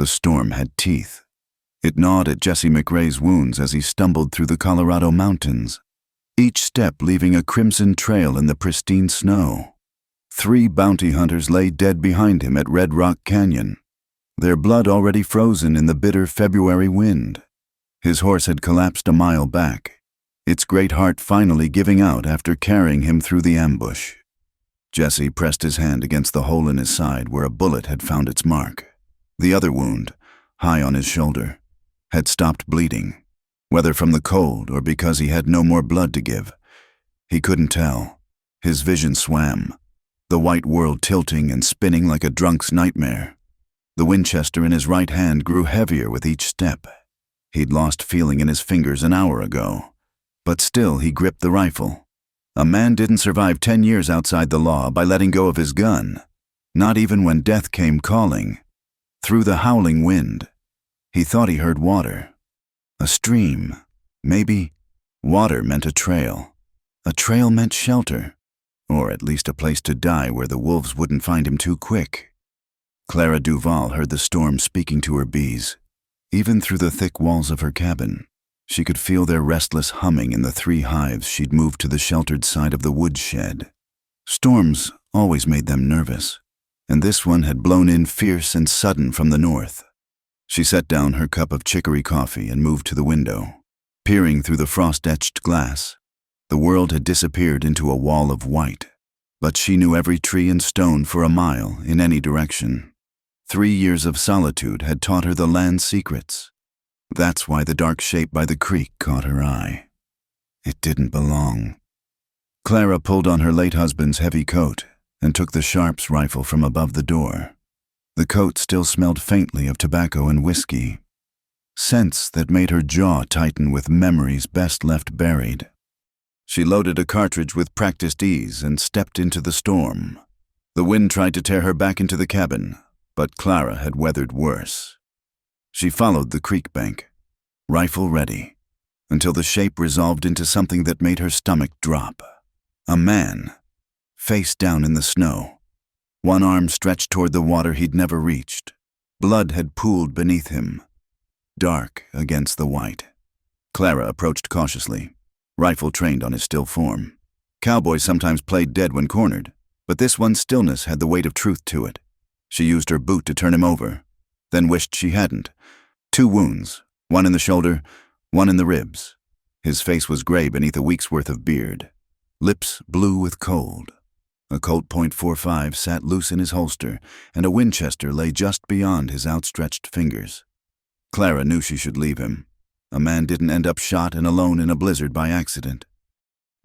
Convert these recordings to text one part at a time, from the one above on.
The storm had teeth. It gnawed at Jesse McRae's wounds as he stumbled through the Colorado mountains, each step leaving a crimson trail in the pristine snow. 3 bounty hunters lay dead behind him at Red Rock Canyon, their blood already frozen in the bitter February wind. His horse had collapsed a mile back, its great heart finally giving out after carrying him through the ambush. Jesse pressed his hand against the hole in his side where a bullet had found its mark. The other wound, high on his shoulder, had stopped bleeding, whether from the cold or because he had no more blood to give. He couldn't tell. His vision swam, the white world tilting and spinning like a drunk's nightmare. The Winchester in his right hand grew heavier with each step. He'd lost feeling in his fingers an hour ago, but still he gripped the rifle. A man didn't survive 10 years outside the law by letting go of his gun, not even when death came calling. Through the howling wind, he thought he heard water. A stream, maybe. Water meant a trail. A trail meant shelter, or at least a place to die where the wolves wouldn't find him too quick. Clara Duval heard the storm speaking to her bees. Even through the thick walls of her cabin, she could feel their restless humming in the 3 hives she'd moved to the sheltered side of the woodshed. Storms always made them nervous, and this one had blown in fierce and sudden from the north. She set down her cup of chicory coffee and moved to the window. Peering through the frost-etched glass, the world had disappeared into a wall of white, but she knew every tree and stone for a mile in any direction. 3 years of solitude had taught her the land's secrets. That's why the dark shape by the creek caught her eye. It didn't belong. Clara pulled on her late husband's heavy coat and took the Sharps rifle from above the door. The coat still smelled faintly of tobacco and whiskey, scents that made her jaw tighten with memories best left buried. She loaded a cartridge with practiced ease and stepped into the storm. The wind tried to tear her back into the cabin, but Clara had weathered worse. She followed the creek bank, rifle ready, until the shape resolved into something that made her stomach drop. A man, face down in the snow, one arm stretched toward the water he'd never reached. Blood had pooled beneath him, dark against the white. Clara approached cautiously, rifle trained on his still form. Cowboys sometimes played dead when cornered, but this one's stillness had the weight of truth to it. She used her boot to turn him over, then wished she hadn't. 2 wounds, one in the shoulder, one in the ribs. His face was gray beneath a week's worth of beard, lips blue with cold. A Colt .45 sat loose in his holster, and a Winchester lay just beyond his outstretched fingers. Clara knew she should leave him. A man didn't end up shot and alone in a blizzard by accident.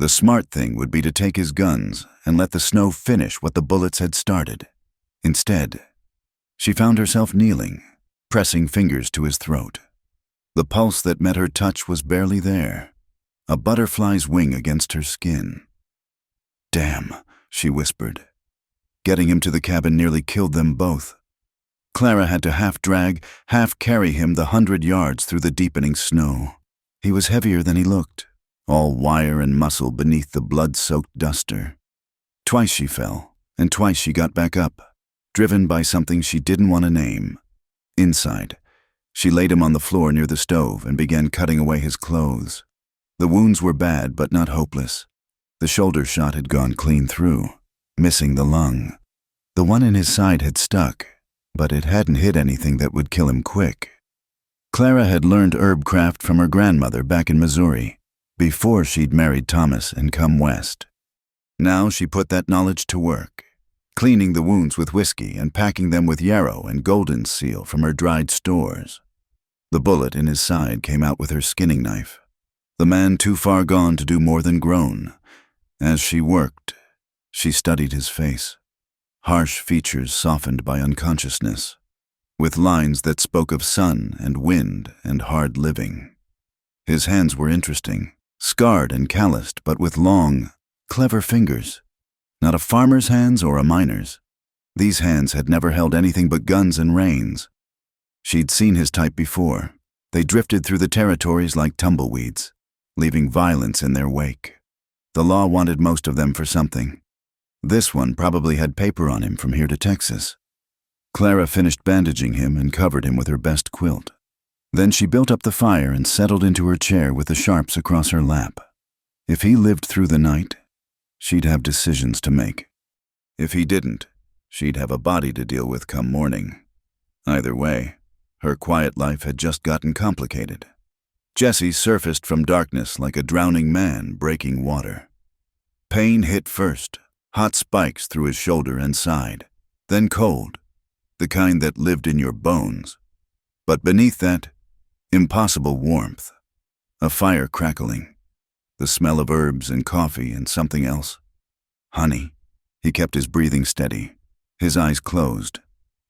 The smart thing would be to take his guns and let the snow finish what the bullets had started. Instead, she found herself kneeling, pressing fingers to his throat. The pulse that met her touch was barely there, a butterfly's wing against her skin. "Damn," she whispered. Getting him to the cabin nearly killed them both. Clara had to half-drag, half-carry him the 100 yards through the deepening snow. He was heavier than he looked, all wire and muscle beneath the blood-soaked duster. Twice she fell, and twice she got back up, driven by something she didn't want to name. Inside, she laid him on the floor near the stove and began cutting away his clothes. The wounds were bad but not hopeless. The shoulder shot had gone clean through, missing the lung. The one in his side had stuck, but it hadn't hit anything that would kill him quick. Clara had learned herb craft from her grandmother back in Missouri, before she'd married Thomas and come west. Now she put that knowledge to work, cleaning the wounds with whiskey and packing them with yarrow and golden seal from her dried stores. The bullet in his side came out with her skinning knife. The man too far gone to do more than groan. As she worked, she studied his face, harsh features softened by unconsciousness, with lines that spoke of sun and wind and hard living. His hands were interesting, scarred and calloused, but with long, clever fingers. Not a farmer's hands or a miner's. These hands had never held anything but guns and reins. She'd seen his type before. They drifted through the territories like tumbleweeds, leaving violence in their wake. The law wanted most of them for something. This one probably had paper on him from here to Texas. Clara finished bandaging him and covered him with her best quilt. Then she built up the fire and settled into her chair with the sharps across her lap. If he lived through the night, she'd have decisions to make. If he didn't, she'd have a body to deal with come morning. Either way, her quiet life had just gotten complicated. Jesse surfaced from darkness like a drowning man breaking water. Pain hit first, hot spikes through his shoulder and side, then cold, the kind that lived in your bones. But beneath that, impossible warmth, a fire crackling, the smell of herbs and coffee and something else. Honey. He kept his breathing steady, his eyes closed.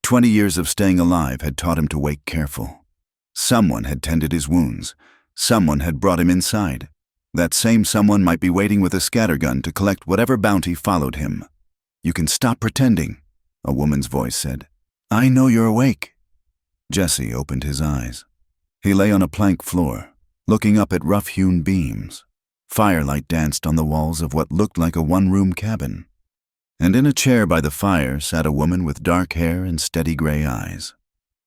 20 years of staying alive had taught him to wake careful. Someone had tended his wounds. Someone had brought him inside. That same someone might be waiting with a scattergun to collect whatever bounty followed him. "You can stop pretending," a woman's voice said. "I know you're awake." Jesse opened his eyes. He lay on a plank floor, looking up at rough-hewn beams. Firelight danced on the walls of what looked like a one-room cabin. And in a chair by the fire sat a woman with dark hair and steady gray eyes,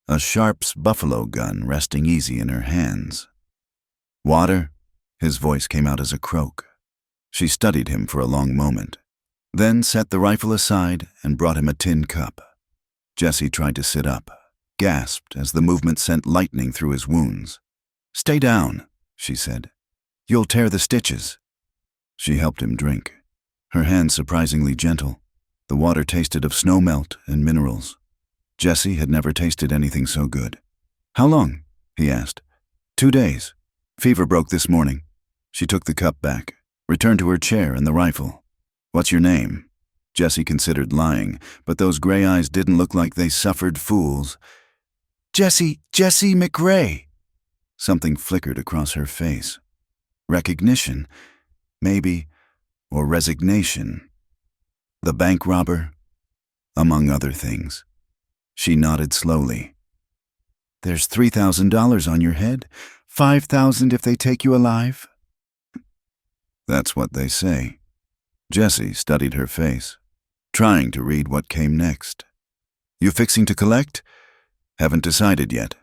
a Sharps buffalo gun resting easy in her hands. "Water?" His voice came out as a croak. She studied him for a long moment, then set the rifle aside and brought him a tin cup. Jesse tried to sit up, gasped as the movement sent lightning through his wounds. "Stay down," she said. "You'll tear the stitches." She helped him drink, her hands surprisingly gentle. The water tasted of snow melt and minerals. Jesse had never tasted anything so good. "How long?" he asked. 2 days. Fever broke this morning." She took the cup back, returned to her chair and the rifle. "What's your name?" Jesse considered lying, but those gray eyes didn't look like they suffered fools. Jesse McRae." Something flickered across her face. Recognition, maybe, or resignation. The bank robber, among other things. She nodded slowly. "There's $3,000 on your head, $5,000 if they take you alive." "That's what they say." Jesse studied her face, trying to read what came next. "You fixing to collect?" "Haven't decided yet."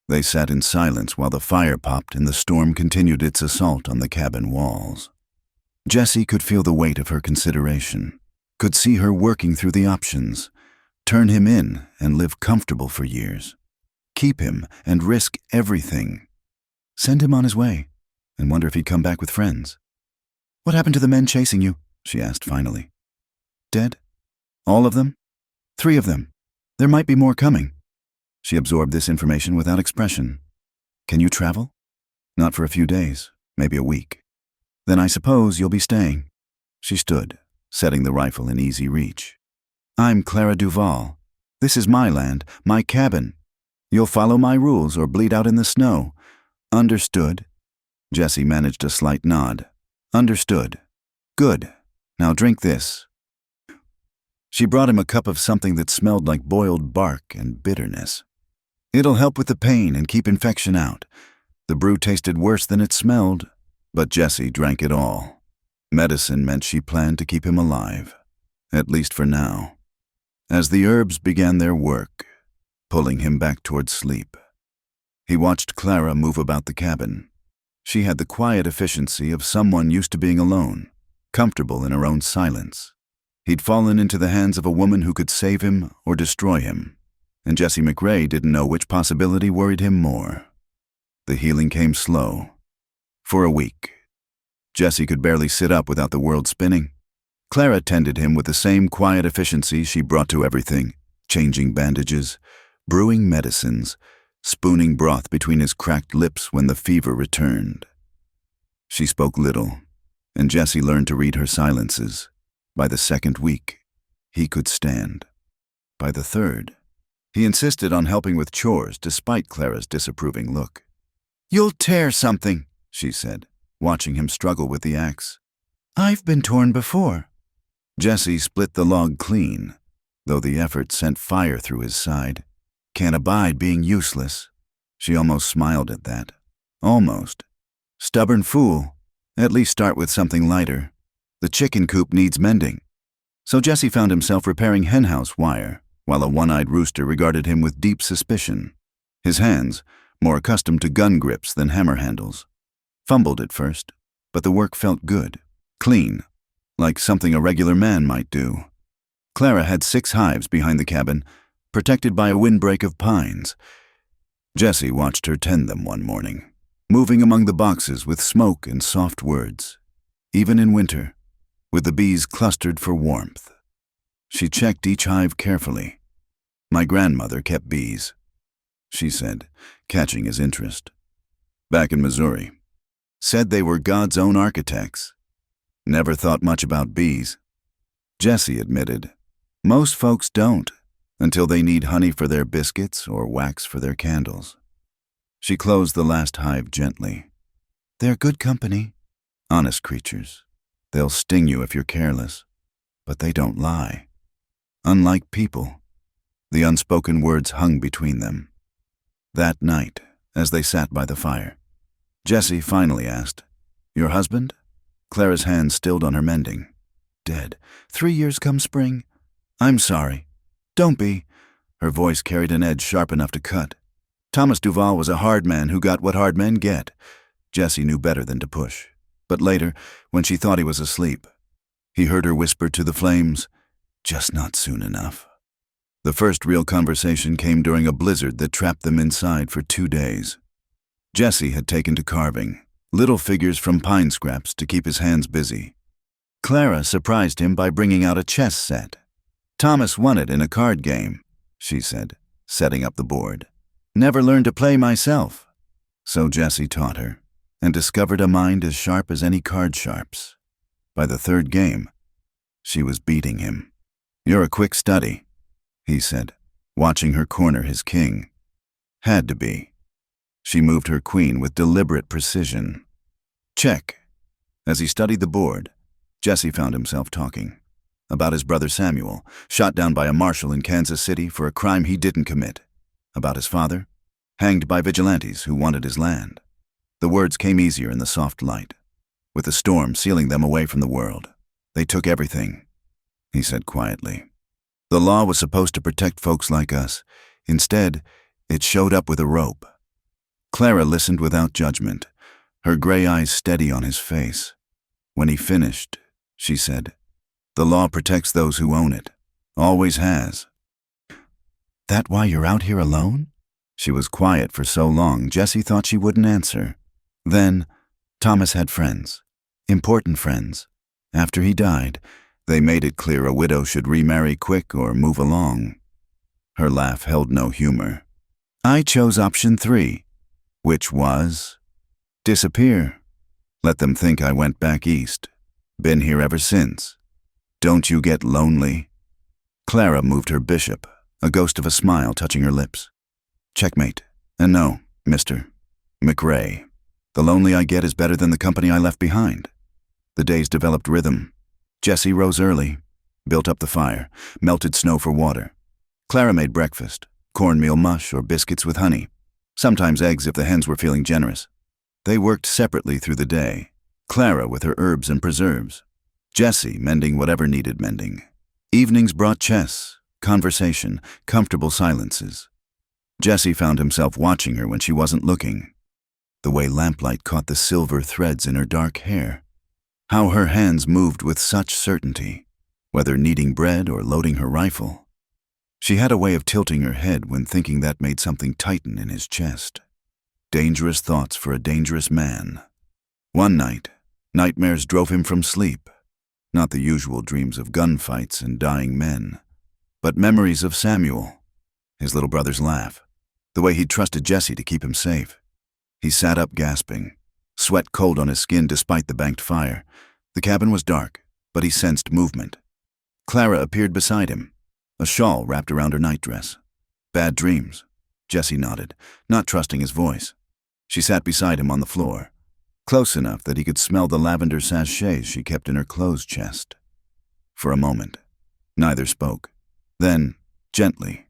They sat in silence while the fire popped and the storm continued its assault on the cabin walls. Jesse could feel the weight of her consideration, could see her working through the options, turn him in and live comfortable for years, keep him and risk everything, send him on his way, and wonder if he'd come back with friends. "What happened to the men chasing you?" she asked finally. "Dead? All of them?" "3 of them. There might be more coming." She absorbed this information without expression. "Can you travel?" "Not for a few days, maybe a week." "Then I suppose you'll be staying." She stood, setting the rifle in easy reach. "I'm Clara Duval. This is my land, my cabin. You'll follow my rules or bleed out in the snow." "Understood." Jesse managed a slight nod. "Understood. Good. Now drink this." She brought him a cup of something that smelled like boiled bark and bitterness. "It'll help with the pain and keep infection out." The brew tasted worse than it smelled, but Jesse drank it all. Medicine meant she planned to keep him alive, at least for now. As the herbs began their work, pulling him back toward sleep, he watched Clara move about the cabin. She had the quiet efficiency of someone used to being alone, comfortable in her own silence. He'd fallen into the hands of a woman who could save him or destroy him, and Jesse McRae didn't know which possibility worried him more. The healing came slow. For a week, Jesse could barely sit up without the world spinning. Clara tended him with the same quiet efficiency she brought to everything, changing bandages, brewing medicines, spooning broth between his cracked lips when the fever returned. She spoke little, and Jesse learned to read her silences. By the second week, he could stand. By the third, he insisted on helping with chores despite Clara's disapproving look. "You'll tear something," she said, watching him struggle with the axe. "I've been torn before." Jesse split the log clean, though the effort sent fire through his side. "Can't abide being useless." She almost smiled at that. Almost. "Stubborn fool. At least start with something lighter. The chicken coop needs mending." So Jesse found himself repairing henhouse wire, while a one-eyed rooster regarded him with deep suspicion. His hands, more accustomed to gun grips than hammer handles, fumbled at first, but the work felt good, clean, like something a regular man might do. Clara had 6 hives behind the cabin, protected by a windbreak of pines. Jessie watched her tend them one morning, moving among the boxes with smoke and soft words, even in winter, with the bees clustered for warmth. She checked each hive carefully. "My grandmother kept bees," she said, catching his interest. "Back in Missouri. Said they were God's own architects. Never thought much about bees." Jessie admitted, "Most folks don't, until they need honey for their biscuits or wax for their candles." She closed the last hive gently. "They're good company. Honest creatures. They'll sting you if you're careless, but they don't lie. Unlike people." The unspoken words hung between them. That night, as they sat by the fire, Jessie finally asked, "Your husband?" Clara's hand stilled on her mending. "Dead. 3 years come spring. I'm sorry." "Don't be." Her voice carried an edge sharp enough to cut. Thomas Duval was a hard man who got what hard men get. Jessie knew better than to push. But later, when she thought he was asleep, he heard her whisper to the flames, "Just not soon enough." The first real conversation came during a blizzard that trapped them inside for 2 days. Jessie had taken to carving, little figures from pine scraps to keep his hands busy. Clara surprised him by bringing out a chess set. "Thomas won it in a card game," she said, setting up the board. "Never learned to play myself." So Jessie taught her, and discovered a mind as sharp as any card sharp's. By the 3rd game, she was beating him. "You're a quick study," he said, watching her corner his king. "Had to be." She moved her queen with deliberate precision. "Check." As he studied the board, Jessie found himself talking about his brother Samuel, shot down by a marshal in Kansas City for a crime he didn't commit. About his father, hanged by vigilantes who wanted his land. The words came easier in the soft light, with the storm sealing them away from the world. "They took everything," he said quietly. "The law was supposed to protect folks like us. Instead, it showed up with a rope." Clara listened without judgment, her gray eyes steady on his face. When he finished, she said, "The law protects those who own it. Always has." "That why you're out here alone?" She was quiet for so long, Jessie thought she wouldn't answer. Then, Thomas had friends. Important friends. After he died, they made it clear a widow should remarry quick or move along. Her laugh held no humor. "I chose option 3, which was disappear. Let them think I went back east. Been here ever since. Don't you get lonely?" Clara moved her bishop, a ghost of a smile touching her lips. "Checkmate. And no, Mr. McRae. The lonely I get is better than the company I left behind." The days developed rhythm. Jessie rose early, built up the fire, melted snow for water. Clara made breakfast, cornmeal mush or biscuits with honey, sometimes eggs if the hens were feeling generous. They worked separately through the day, Clara with her herbs and preserves, Jessie mending whatever needed mending. Evenings brought chess, conversation, comfortable silences. Jessie found himself watching her when she wasn't looking. The way lamplight caught the silver threads in her dark hair. How her hands moved with such certainty, whether kneading bread or loading her rifle. She had a way of tilting her head when thinking that made something tighten in his chest. Dangerous thoughts for a dangerous man. One night, nightmares drove him from sleep. Not the usual dreams of gunfights and dying men, but memories of Samuel, his little brother's laugh, the way he'd trusted Jessie to keep him safe. He sat up gasping, sweat cold on his skin despite the banked fire. The cabin was dark, but he sensed movement. Clara appeared beside him, a shawl wrapped around her nightdress. "Bad dreams," Jessie nodded, not trusting his voice. She sat beside him on the floor, close enough that he could smell the lavender sachets she kept in her clothes chest. For a moment, neither spoke. Then, gently,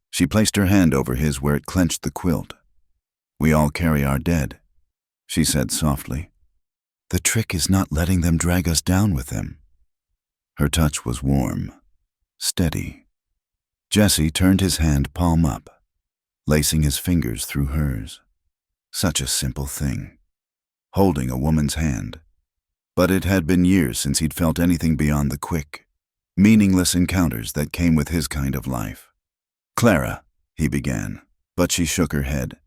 she placed her hand over his where it clenched the quilt. "We all carry our dead," she said softly. "The trick is not letting them drag us down with them." Her touch was warm, steady. Jesse turned his hand palm up, lacing his fingers through hers. Such a simple thing, holding a woman's hand. But it had been years since he'd felt anything beyond the quick, meaningless encounters that came with his kind of life. "Clara," he began, but she shook her head.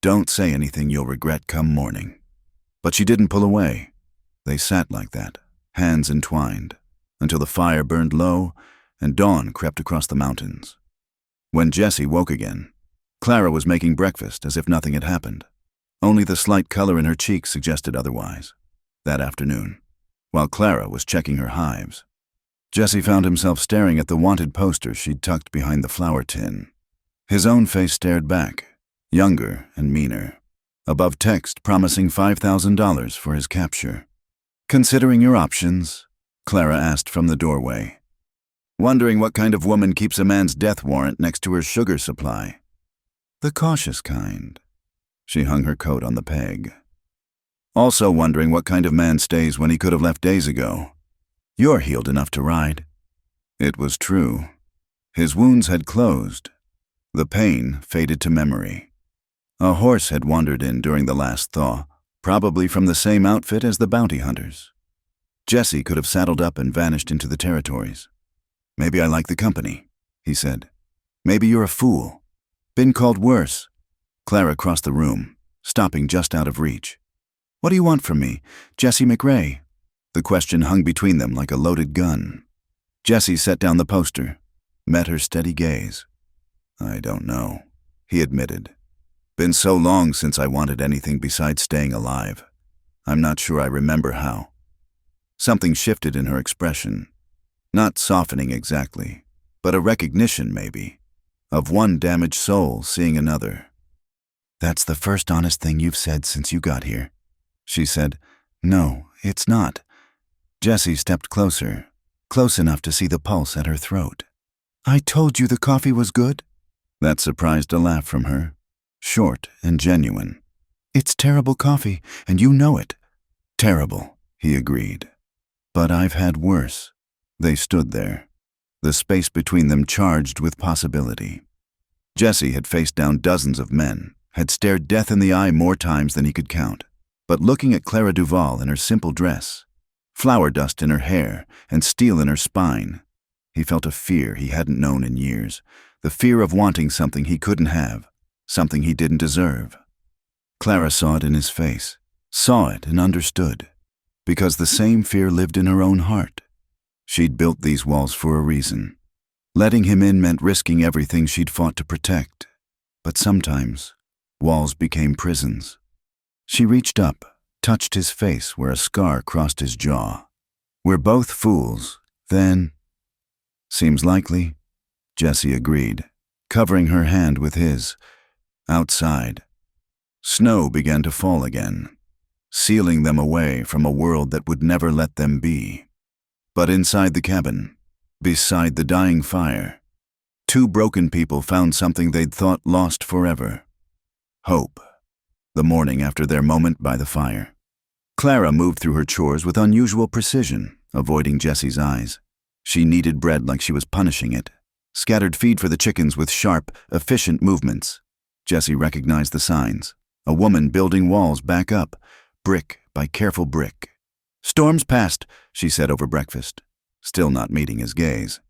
"Don't say anything you'll regret come morning." But she didn't pull away. They sat like that, hands entwined, until the fire burned low and dawn crept across the mountains. When Jesse woke again, Clara was making breakfast as if nothing had happened. Only the slight color in her cheeks suggested otherwise. That afternoon, while Clara was checking her hives, Jesse found himself staring at the wanted poster she'd tucked behind the flour tin. His own face stared back, younger and meaner, above text promising $5,000 for his capture. "Considering your options?" Clara asked from the doorway. "Wondering what kind of woman keeps a man's death warrant next to her sugar supply?" "The cautious kind." She hung her coat on the peg. "Also wondering what kind of man stays when he could have left days ago. You're healed enough to ride." It was true. His wounds had closed. The pain faded to memory. A horse had wandered in during the last thaw, probably from the same outfit as the bounty hunters. Jesse could have saddled up and vanished into the territories. "Maybe I like the company," he said. "Maybe you're a fool. Been called worse." Clara crossed the room, stopping just out of reach. "What do you want from me, Jesse McRae?" The question hung between them like a loaded gun. Jesse set down the poster, met her steady gaze. "I don't know," he admitted. "Been so long since I wanted anything besides staying alive. I'm not sure I remember how." Something shifted in her expression. Not softening exactly, but a recognition, maybe, of one damaged soul seeing another. "That's the first honest thing you've said since you got here," she said. "No, it's not." Jesse stepped closer, close enough to see the pulse at her throat. "I told you the coffee was good?" That surprised a laugh from her, short and genuine. "It's terrible coffee, and you know it." "Terrible," he agreed. "But I've had worse." They stood there, the space between them charged with possibility. Jesse had faced down dozens of men, had stared death in the eye more times than he could count. But looking at Clara Duval in her simple dress, flour dust in her hair, and steel in her spine, he felt a fear he hadn't known in years, the fear of wanting something he couldn't have, something he didn't deserve. Clara saw it in his face, saw it and understood, because the same fear lived in her own heart. She'd built these walls for a reason. Letting him in meant risking everything she'd fought to protect. But sometimes, walls became prisons. She reached up, touched his face where a scar crossed his jaw. "We're both fools, then." "Seems likely," Jesse agreed, covering her hand with his. Outside, snow began to fall again, sealing them away from a world that would never let them be. But inside the cabin, beside the dying fire, two broken people found something they'd thought lost forever: hope. The morning after their moment by the fire, Clara moved through her chores with unusual precision, avoiding Jesse's eyes. She kneaded bread like she was punishing it, scattered feed for the chickens with sharp, efficient movements. Jesse recognized the signs: a woman building walls back up, brick by careful brick. "Storm's past," she said over breakfast, still not meeting his gaze.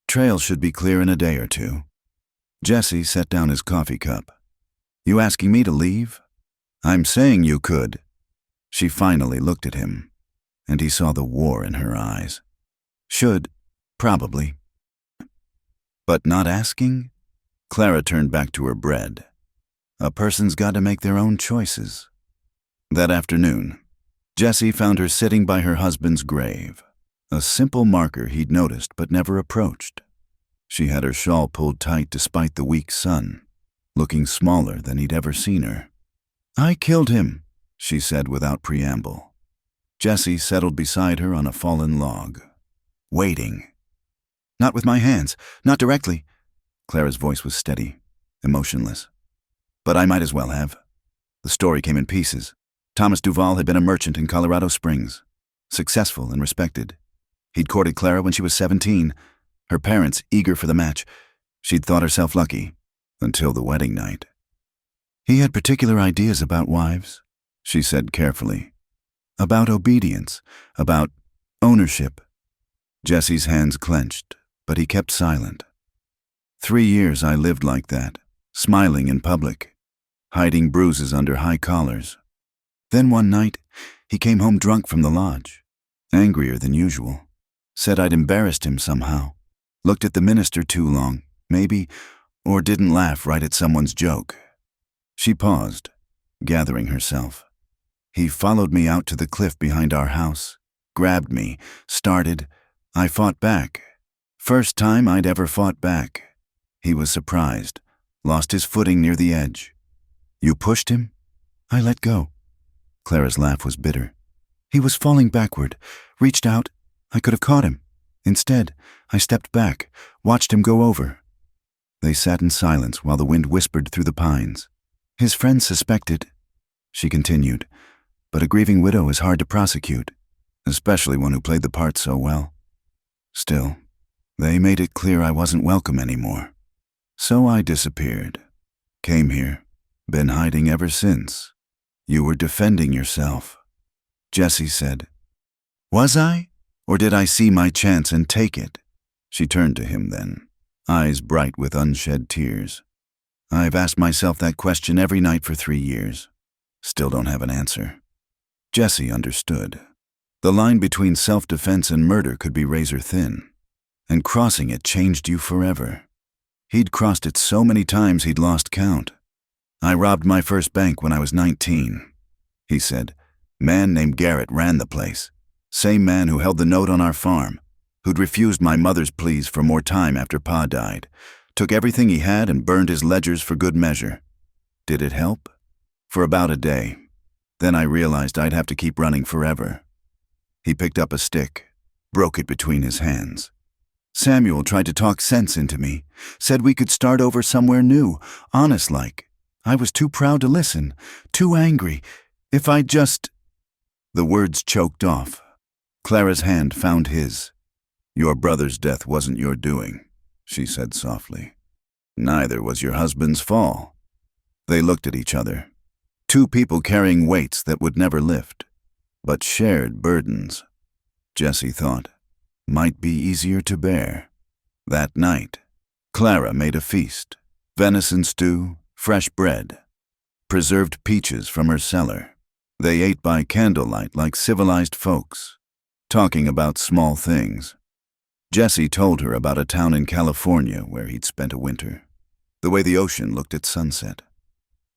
"Trail should be clear in a day or two." Jesse set down his coffee cup. "You asking me to leave?" "I'm saying you could." She finally looked at him, and he saw the war in her eyes. "Should, probably." "But not asking?" Clara turned back to her bread. "A person's got to make their own choices." That afternoon, Jesse found her sitting by her husband's grave, a simple marker he'd noticed but never approached. She had her shawl pulled tight despite the weak sun, looking smaller than he'd ever seen her. "I killed him," she said without preamble. Jesse settled beside her on a fallen log, waiting. "Not with my hands, not directly." Clara's voice was steady, emotionless. "But I might as well have." The story came in pieces. Thomas Duval had been a merchant in Colorado Springs, successful and respected. He'd courted Clara when she was 17, her parents eager for the match. She'd thought herself lucky, until the wedding night. He had particular ideas about wives, she said carefully. About obedience, about ownership. Jesse's hands clenched, but he kept silent. 3 years I lived like that, smiling in public, hiding bruises under high collars. Then one night, he came home drunk from the lodge, angrier than usual. Said I'd embarrassed him somehow. Looked at the minister too long, maybe, or didn't laugh right at someone's joke. She paused, gathering herself. He followed me out to the cliff behind our house, grabbed me, started. I fought back. First time I'd ever fought back. He was surprised, lost his footing near the edge. You pushed him? I let go. Clara's laugh was bitter. He was falling backward, reached out. I could have caught him. Instead, I stepped back, watched him go over. They sat in silence while the wind whispered through the pines. His friends suspected, she continued, but a grieving widow is hard to prosecute, especially one who played the part so well. Still, they made it clear I wasn't welcome anymore. So I disappeared. Came here. Been hiding ever since. You were defending yourself. Jessie said. Was I? Or did I see my chance and take it? She turned to him then, eyes bright with unshed tears. I've asked myself that question every night for 3 years. Still don't have an answer. Jessie understood. The line between self-defense and murder could be razor thin, and crossing it changed you forever. He'd crossed it so many times he'd lost count. I robbed my first bank when I was 19, he said. Man named Garrett ran the place. Same man who held the note on our farm, who'd refused my mother's pleas for more time after Pa died, took everything he had and burned his ledgers for good measure. Did it help? For about a day. Then I realized I'd have to keep running forever. He picked up a stick, broke it between his hands. Samuel tried to talk sense into me, said we could start over somewhere new, honest-like. I was too proud to listen, too angry. If I just... The words choked off. Clara's hand found his. Your brother's death wasn't your doing, she said softly. Neither was your husband's fall. They looked at each other. 2 people carrying weights that would never lift, but shared burdens. Jessie thought, might be easier to bear. That night, Clara made a feast. Venison stew, fresh bread, preserved peaches from her cellar. They ate by candlelight like civilized folks, talking about small things. Jessie told her about a town in California where he'd spent a winter, the way the ocean looked at sunset.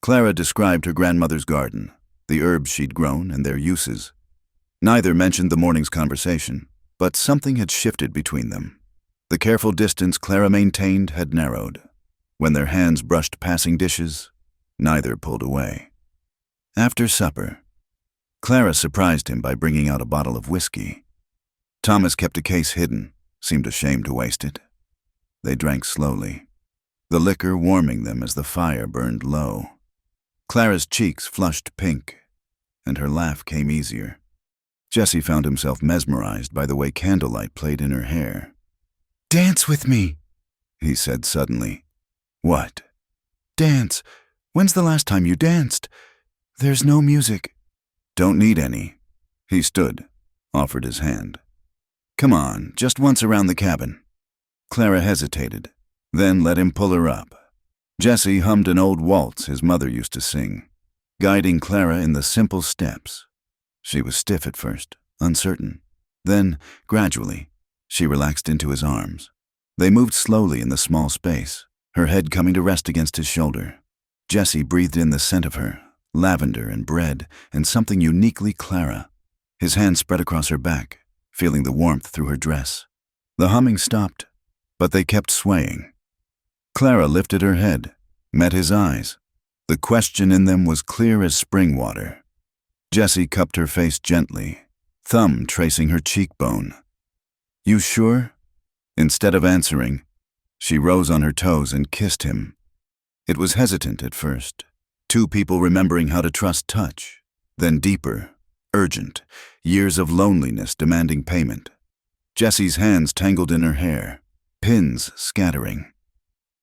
Clara described her grandmother's garden, the herbs she'd grown and their uses. Neither mentioned the morning's conversation, but something had shifted between them. The careful distance Clara maintained had narrowed. When their hands brushed passing dishes, neither pulled away. After supper, Clara surprised him by bringing out a bottle of whiskey. Thomas kept a case hidden, seemed ashamed to waste it. They drank slowly, the liquor warming them as the fire burned low. Clara's cheeks flushed pink, and her laugh came easier. Jessie found himself mesmerized by the way candlelight played in her hair. "Dance with me," he said suddenly. "What?" "Dance. When's the last time you danced? There's no music." "Don't need any." He stood, offered his hand. "Come on, just once around the cabin." Clara hesitated, then let him pull her up. Jessie hummed an old waltz his mother used to sing, guiding Clara in the simple steps. She was stiff at first, uncertain. Then, gradually, she relaxed into his arms. They moved slowly in the small space, her head coming to rest against his shoulder. Jessie breathed in the scent of her, lavender and bread, and something uniquely Clara. His hand spread across her back, feeling the warmth through her dress. The humming stopped, but they kept swaying. Clara lifted her head, met his eyes. The question in them was clear as spring water. Jessie cupped her face gently, thumb tracing her cheekbone. "You sure?" Instead of answering, she rose on her toes and kissed him. It was hesitant at first, 2 people remembering how to trust touch, then deeper, urgent, years of loneliness demanding payment. Jessie's hands tangled in her hair, pins scattering.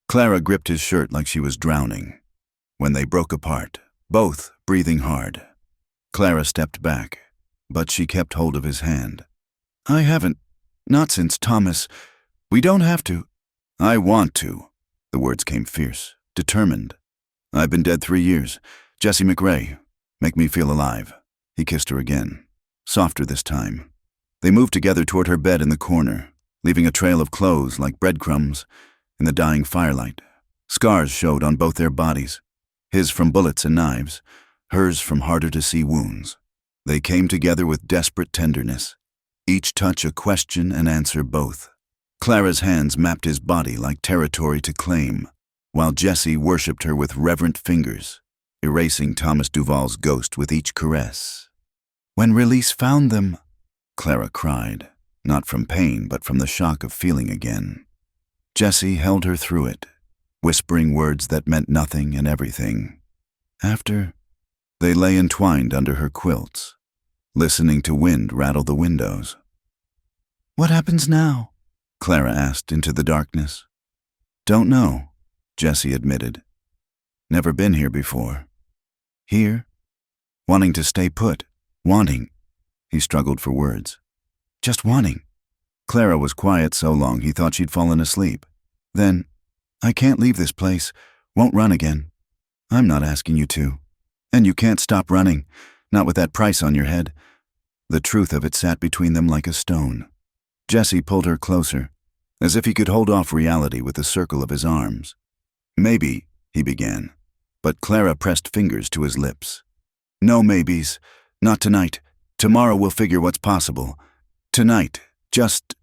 Clara gripped his shirt like she was drowning. When they broke apart, both breathing hard, Clara stepped back, but she kept hold of his hand. I haven't. Not since Thomas. We don't have to. I want to. The words came fierce, determined. I've been dead 3 years. Jesse McRae. Make me feel alive. He kissed her again, softer this time. They moved together toward her bed in the corner, leaving a trail of clothes like breadcrumbs in the dying firelight. Scars showed on both their bodies, his from bullets and knives, hers from harder-to-see wounds. They came together with desperate tenderness, each touch a question and answer both. Clara's hands mapped his body like territory to claim, while Jesse worshipped her with reverent fingers, erasing Thomas Duval's ghost with each caress. When release found them, Clara cried, not from pain but from the shock of feeling again. Jesse held her through it, whispering words that meant nothing and everything. After, they lay entwined under her quilts, listening to wind rattle the windows. What happens now? Clara asked into the darkness. Don't know, Jesse admitted. Never been here before. Here? Wanting to stay put. Wanting. He struggled for words. Just wanting. Clara was quiet so long he thought she'd fallen asleep. Then, I can't leave this place. Won't run again. I'm not asking you to. And you can't stop running, not with that price on your head. The truth of it sat between them like a stone. Jesse pulled her closer, as if he could hold off reality with the circle of his arms. Maybe, he began, but Clara pressed fingers to his lips. No maybes. Not tonight. Tomorrow we'll figure what's possible. Tonight, just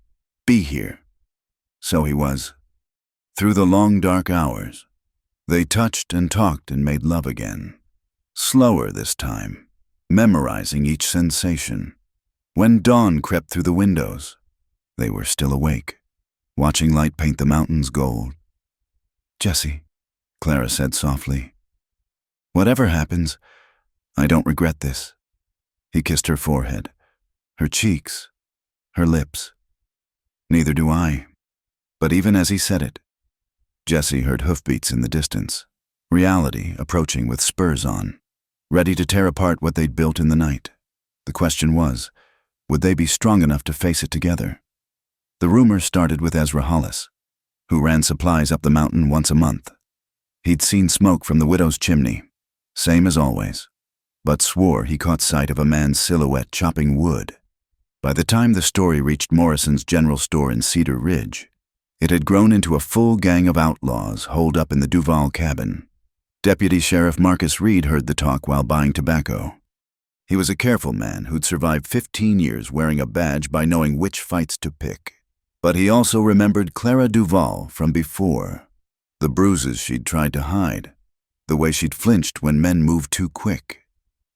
be here. So he was. Through the long dark hours, they touched and talked and made love again. Slower this time, memorizing each sensation. When dawn crept through the windows, they were still awake, watching light paint the mountains gold. Jesse, Clara said softly, whatever happens, I don't regret this. He kissed her forehead, her cheeks, her lips. Neither do I. But even as he said it, Jesse heard hoofbeats in the distance, reality approaching with spurs on, ready to tear apart what they'd built in the night. The question was, would they be strong enough to face it together? The rumor started with Ezra Hollis, who ran supplies up the mountain once a month. He'd seen smoke from the widow's chimney, same as always, but swore he caught sight of a man's silhouette chopping wood. By the time the story reached Morrison's general store in Cedar Ridge, it had grown into a full gang of outlaws holed up in the Duval cabin. Deputy Sheriff Marcus Reed heard the talk while buying tobacco. He was a careful man who'd survived 15 years wearing a badge by knowing which fights to pick. But he also remembered Clara Duval from before, the bruises she'd tried to hide, the way she'd flinched when men moved too quick.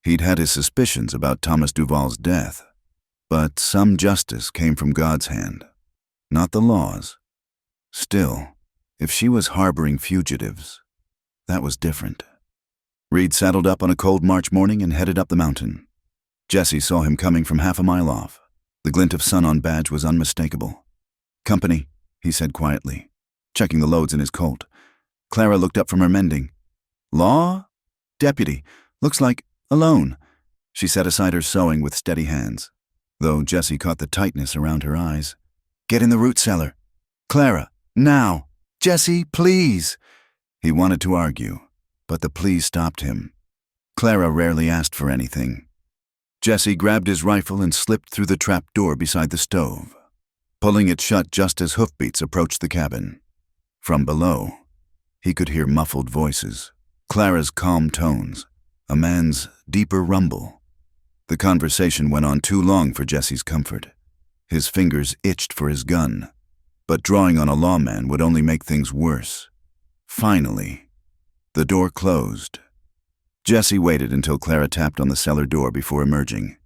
He'd had his suspicions about Thomas Duval's death, but some justice came from God's hand, not the law's. Still, if she was harboring fugitives, that was different. Reed saddled up on a cold March morning and headed up the mountain. Jesse saw him coming from half a mile off. The glint of sun on badge was unmistakable. Company, he said quietly, checking the loads in his Colt. Clara looked up from her mending. Law? Deputy. Looks like alone. She set aside her sewing with steady hands, though Jesse caught the tightness around her eyes. Get in the root cellar. Clara, now. Jesse, please. He wanted to argue, but the please stopped him. Clara rarely asked for anything. Jesse grabbed his rifle and slipped through the trap door beside the stove, pulling it shut just as hoofbeats approached the cabin. From below, he could hear muffled voices, Clara's calm tones, a man's deeper rumble. The conversation went on too long for Jesse's comfort. His fingers itched for his gun, but drawing on a lawman would only make things worse. Finally, the door closed. Jesse waited until Clara tapped on the cellar door before emerging.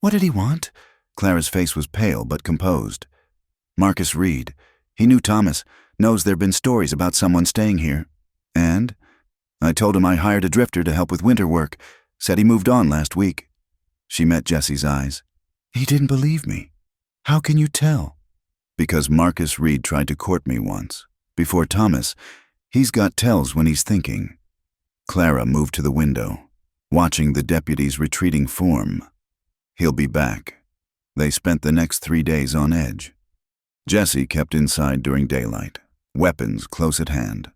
What did he want? Clara's face was pale but composed. Marcus Reed. He knew Thomas, knows there've been stories about someone staying here. And I told him I hired a drifter to help with winter work. Said he moved on last week. She met Jesse's eyes. He didn't believe me. How can you tell? Because Marcus Reed tried to court me once. Before Thomas, he's got tells when he's thinking. Clara moved to the window, watching the deputy's retreating form. He'll be back. They spent the next 3 days on edge. Jesse kept inside during daylight, weapons close at hand.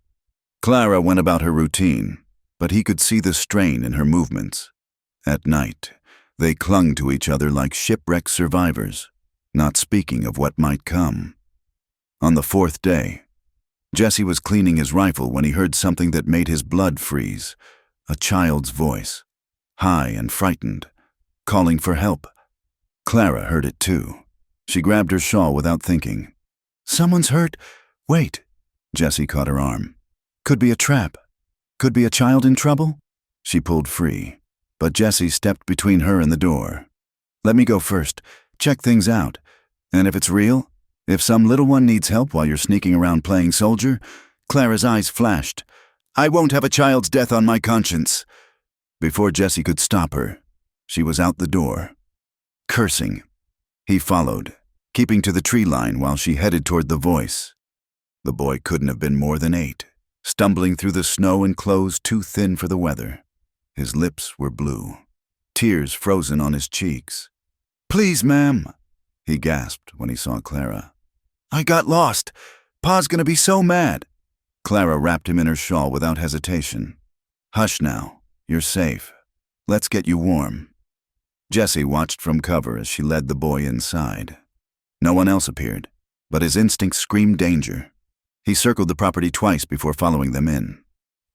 Clara went about her routine, but he could see the strain in her movements. At night, they clung to each other like shipwrecked survivors, not speaking of what might come. On the 4th day, Jesse was cleaning his rifle when he heard something that made his blood freeze. A child's voice, high and frightened, calling for help. Clara heard it too. She grabbed her shawl without thinking. "Someone's hurt. Wait." Jesse caught her arm. "Could be a trap. Could be a child in trouble?" She pulled free, but Jesse stepped between her and the door. "Let me go first. Check things out. And if it's real, if some little one needs help while you're sneaking around playing soldier," Clara's eyes flashed. "I won't have a child's death on my conscience." Before Jesse could stop her, she was out the door. Cursing, he followed, keeping to the tree line while she headed toward the voice. The boy couldn't have been more than 8, stumbling through the snow in clothes too thin for the weather. His lips were blue, tears frozen on his cheeks. "Please, ma'am," he gasped when he saw Clara. "I got lost. Pa's gonna be so mad." Clara wrapped him in her shawl without hesitation. "Hush now. You're safe. Let's get you warm." Jesse watched from cover as she led the boy inside. No one else appeared, but his instincts screamed danger. He circled the property twice before following them in.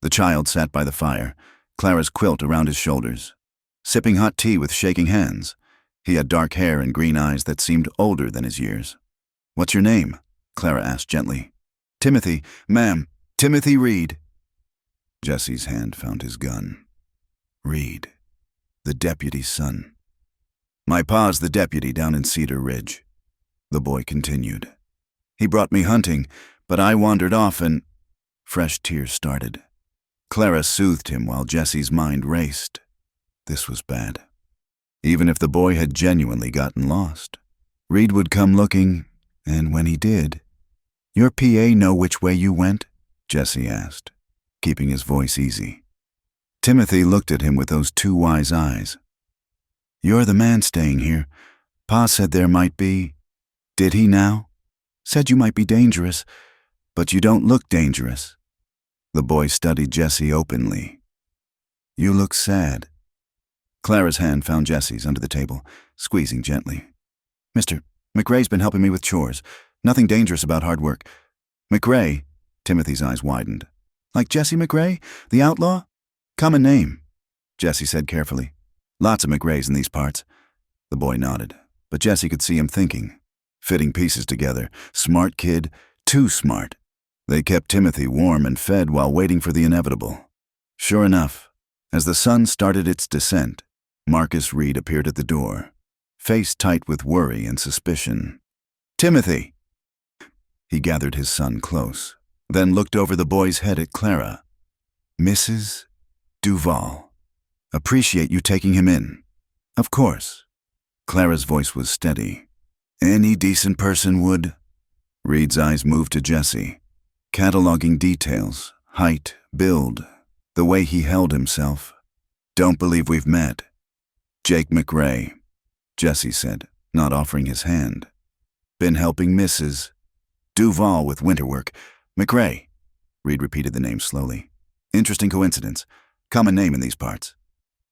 The child sat by the fire, Clara's quilt around his shoulders, sipping hot tea with shaking hands. He had dark hair and green eyes that seemed older than his years. "What's your name?" Clara asked gently. "Timothy, ma'am. Timothy Reed." Jesse's hand found his gun. Reed, the deputy's son. "My pa's the deputy down in Cedar Ridge," the boy continued. "He brought me hunting, but I wandered off and—" Fresh tears started. Clara soothed him while Jesse's mind raced. This was bad. Even if the boy had genuinely gotten lost, Reed would come looking, and when he did— "Your PA know which way you went?" Jesse asked, keeping his voice easy. Timothy looked at him with those 2 wise eyes. "You're the man staying here. Pa said there might be—" "Did he now?" "Said you might be dangerous, but you don't look dangerous." The boy studied Jesse openly. "You look sad." Clara's hand found Jesse's under the table, squeezing gently. "Mr. McRae's been helping me with chores. Nothing dangerous about hard work." "McRae?" Timothy's eyes widened. "Like Jesse McRae, the outlaw?" "Common name," Jesse said carefully. "Lots of McRae's in these parts." The boy nodded, but Jesse could see him thinking, fitting pieces together. Smart kid, too smart. They kept Timothy warm and fed while waiting for the inevitable. Sure enough, as the sun started its descent, Marcus Reed appeared at the door, face tight with worry and suspicion. "Timothy!" He gathered his son close, then looked over the boy's head at Clara. "Mrs. Duval. Appreciate you taking him in." "Of course." Clara's voice was steady. "Any decent person would—" Reed's eyes moved to Jesse, cataloging details, height, build, the way he held himself. "Don't believe we've met." "Jake McRae," Jesse said, not offering his hand. "Been helping Mrs. Duval with winter work." "McRae," Reed repeated the name slowly. "Interesting coincidence. Common name in these parts."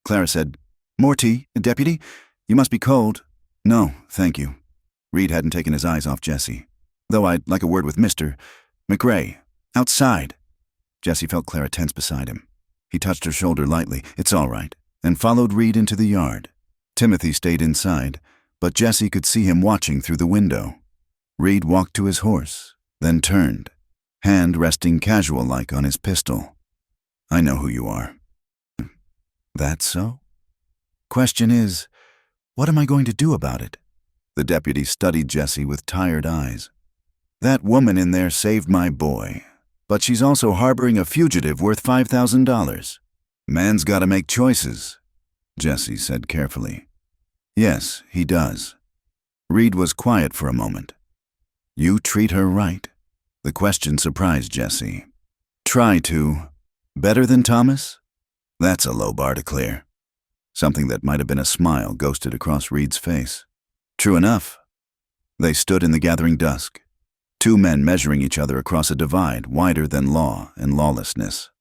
Clara said, "More tea, deputy? You must be cold." "No, thank you." Reed hadn't taken his eyes off Jesse. "Though I'd like a word with Mr. McRae. Outside." Jesse felt Clara tense beside him. He touched her shoulder lightly, "It's all right," and followed Reed into the yard. Timothy stayed inside, but Jesse could see him watching through the window. Reed walked to his horse, then turned, hand resting casual-like on his pistol. "I know who you are." "That so? Question is, what am I going to do about it?" The deputy studied Jesse with tired eyes. "That woman in there saved my boy, but she's also harboring a fugitive worth $5,000. Man's got to make choices," Jesse said carefully. "Yes, he does." Reed was quiet for a moment. "You treat her right." The question surprised Jesse. Try to. Better than Thomas? That's a low bar to clear. Something that might have been a smile ghosted across Reed's face. True enough. They stood in the gathering dusk, two men measuring each other across a divide wider than law and lawlessness.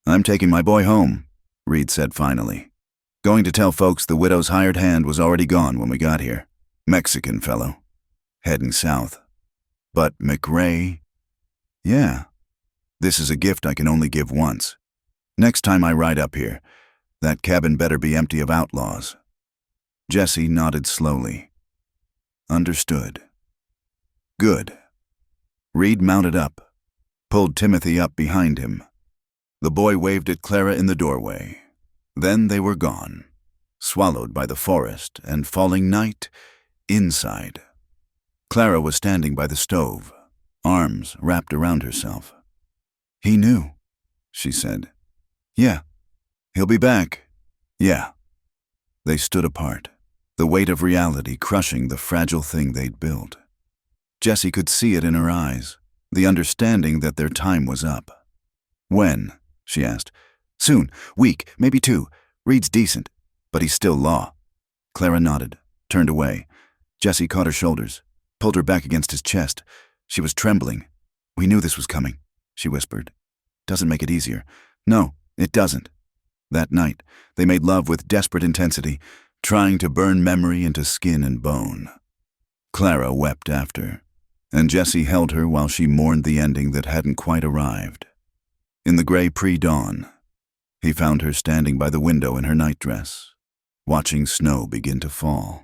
I'm taking my boy home, Reed said finally. Going to tell folks the widow's hired hand was already gone when we got here. Mexican fellow. Heading south. But McRae? Yeah. This is a gift I can only give once. Next time I ride up here, that cabin better be empty of outlaws. Jesse nodded slowly. Understood. Good. Reed mounted up, pulled Timothy up behind him. The boy waved at Clara in the doorway. Then they were gone, swallowed by the forest and falling night inside. Clara was standing by the stove, arms wrapped around herself. He knew, she said. Yeah. He'll be back. Yeah. They stood apart, the weight of reality crushing the fragile thing they'd built. Jesse could see it in her eyes, the understanding that their time was up. When? She asked. Soon. Week, maybe 2. Reed's decent, but he's still law. Clara nodded, turned away. Jesse caught her shoulders, pulled her back against his chest. She was trembling. We knew this was coming, she whispered. Doesn't make it easier. No, it doesn't. That night, they made love with desperate intensity, trying to burn memory into skin and bone. Clara wept after, and Jesse held her while she mourned the ending that hadn't quite arrived. In the gray pre-dawn, he found her standing by the window in her nightdress, watching snow begin to fall.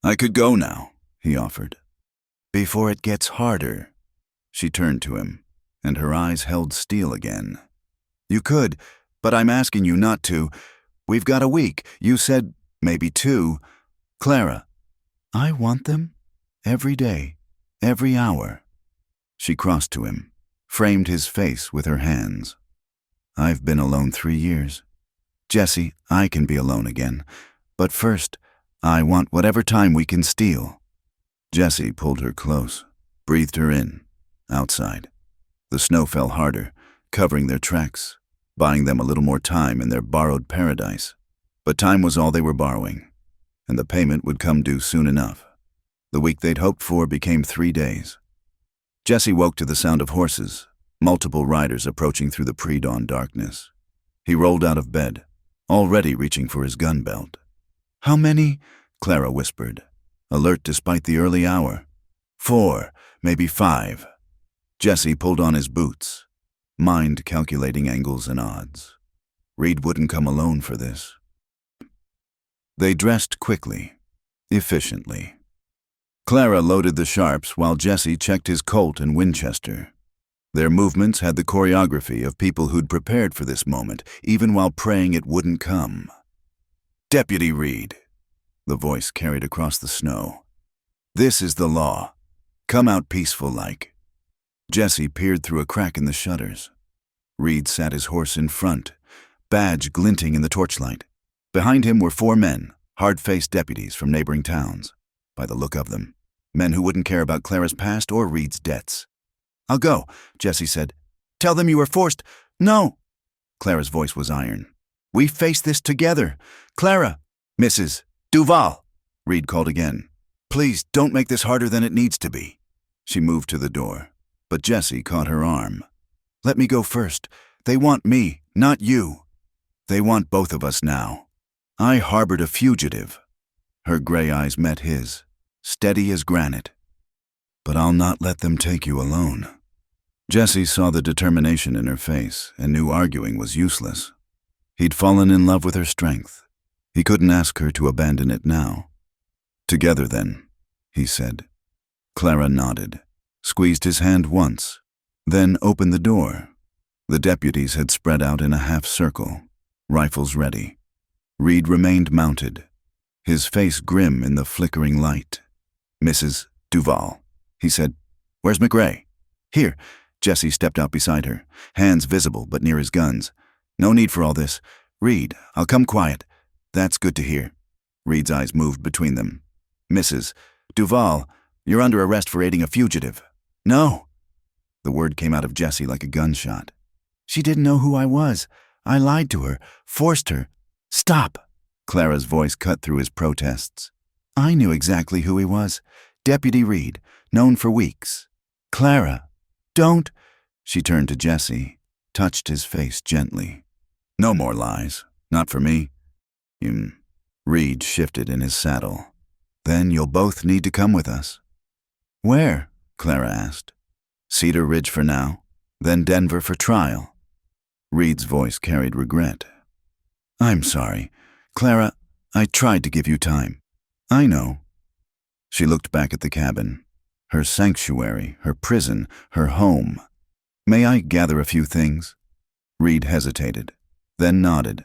I could go now, he offered. Before it gets harder. She turned to him, and her eyes held steel again. You could, but I'm asking you not to. We've got a week. You said maybe 2. Clara, I want them every day, every hour. She crossed to him, framed his face with her hands. I've been alone 3 years. Jesse, I can be alone again. But first, I want whatever time we can steal. Jesse pulled her close, breathed her in, outside. The snow fell harder, covering their tracks, buying them a little more time in their borrowed paradise. But time was all they were borrowing, and the payment would come due soon enough. The week they'd hoped for became 3 days. Jesse woke to the sound of horses, multiple riders approaching through the pre-dawn darkness. He rolled out of bed, already reaching for his gun belt. How many? Clara whispered, alert despite the early hour. 4, maybe 5. Jesse pulled on his boots, mind calculating angles and odds. Reed wouldn't come alone for this. They dressed quickly, efficiently. Clara loaded the sharps while Jesse checked his Colt and Winchester. Their movements had the choreography of people who'd prepared for this moment, even while praying it wouldn't come. Deputy Reed, the voice carried across the snow. This is the law. Come out peaceful-like. Jesse peered through a crack in the shutters. Reed sat his horse in front, badge glinting in the torchlight. Behind him were 4 men, hard-faced deputies from neighboring towns. By the look of them, men who wouldn't care about Clara's past or Reed's debts. I'll go, Jesse said. Tell them you were forced. No. Clara's voice was iron. We face this together. Clara. Mrs. Duval, Reed called again. Please don't make this harder than it needs to be. She moved to the door, but Jesse caught her arm. Let me go first. They want me, not you. They want both of us now. I harbored a fugitive. Her gray eyes met his, steady as granite. But I'll not let them take you alone. Jesse saw the determination in her face and knew arguing was useless. He'd fallen in love with her strength. He couldn't ask her to abandon it now. Together then, he said. Clara nodded, squeezed his hand once, then opened the door. The deputies had spread out in a half circle, rifles ready. Reed remained mounted, his face grim in the flickering light. Mrs. Duval, he said. Where's McRae? Here. Jesse stepped out beside her, hands visible but near his guns. No need for all this. Reed, I'll come quiet. That's good to hear. Reed's eyes moved between them. Mrs. Duval, you're under arrest for aiding a fugitive. No. The word came out of Jessie like a gunshot. She didn't know who I was. I lied to her, forced her. Stop! Clara's voice cut through his protests. I knew exactly who he was. Deputy Reed, known for weeks. Clara, don't. She turned to Jessie, touched his face gently. No more lies. Not for me. Reed shifted in his saddle. Then you'll both need to come with us. Where? Clara asked. Cedar Ridge for now, then Denver for trial. Reed's voice carried regret. I'm sorry. Clara, I tried to give you time. I know. She looked back at the cabin. Her sanctuary, her prison, her home. May I gather a few things? Reed hesitated, then nodded.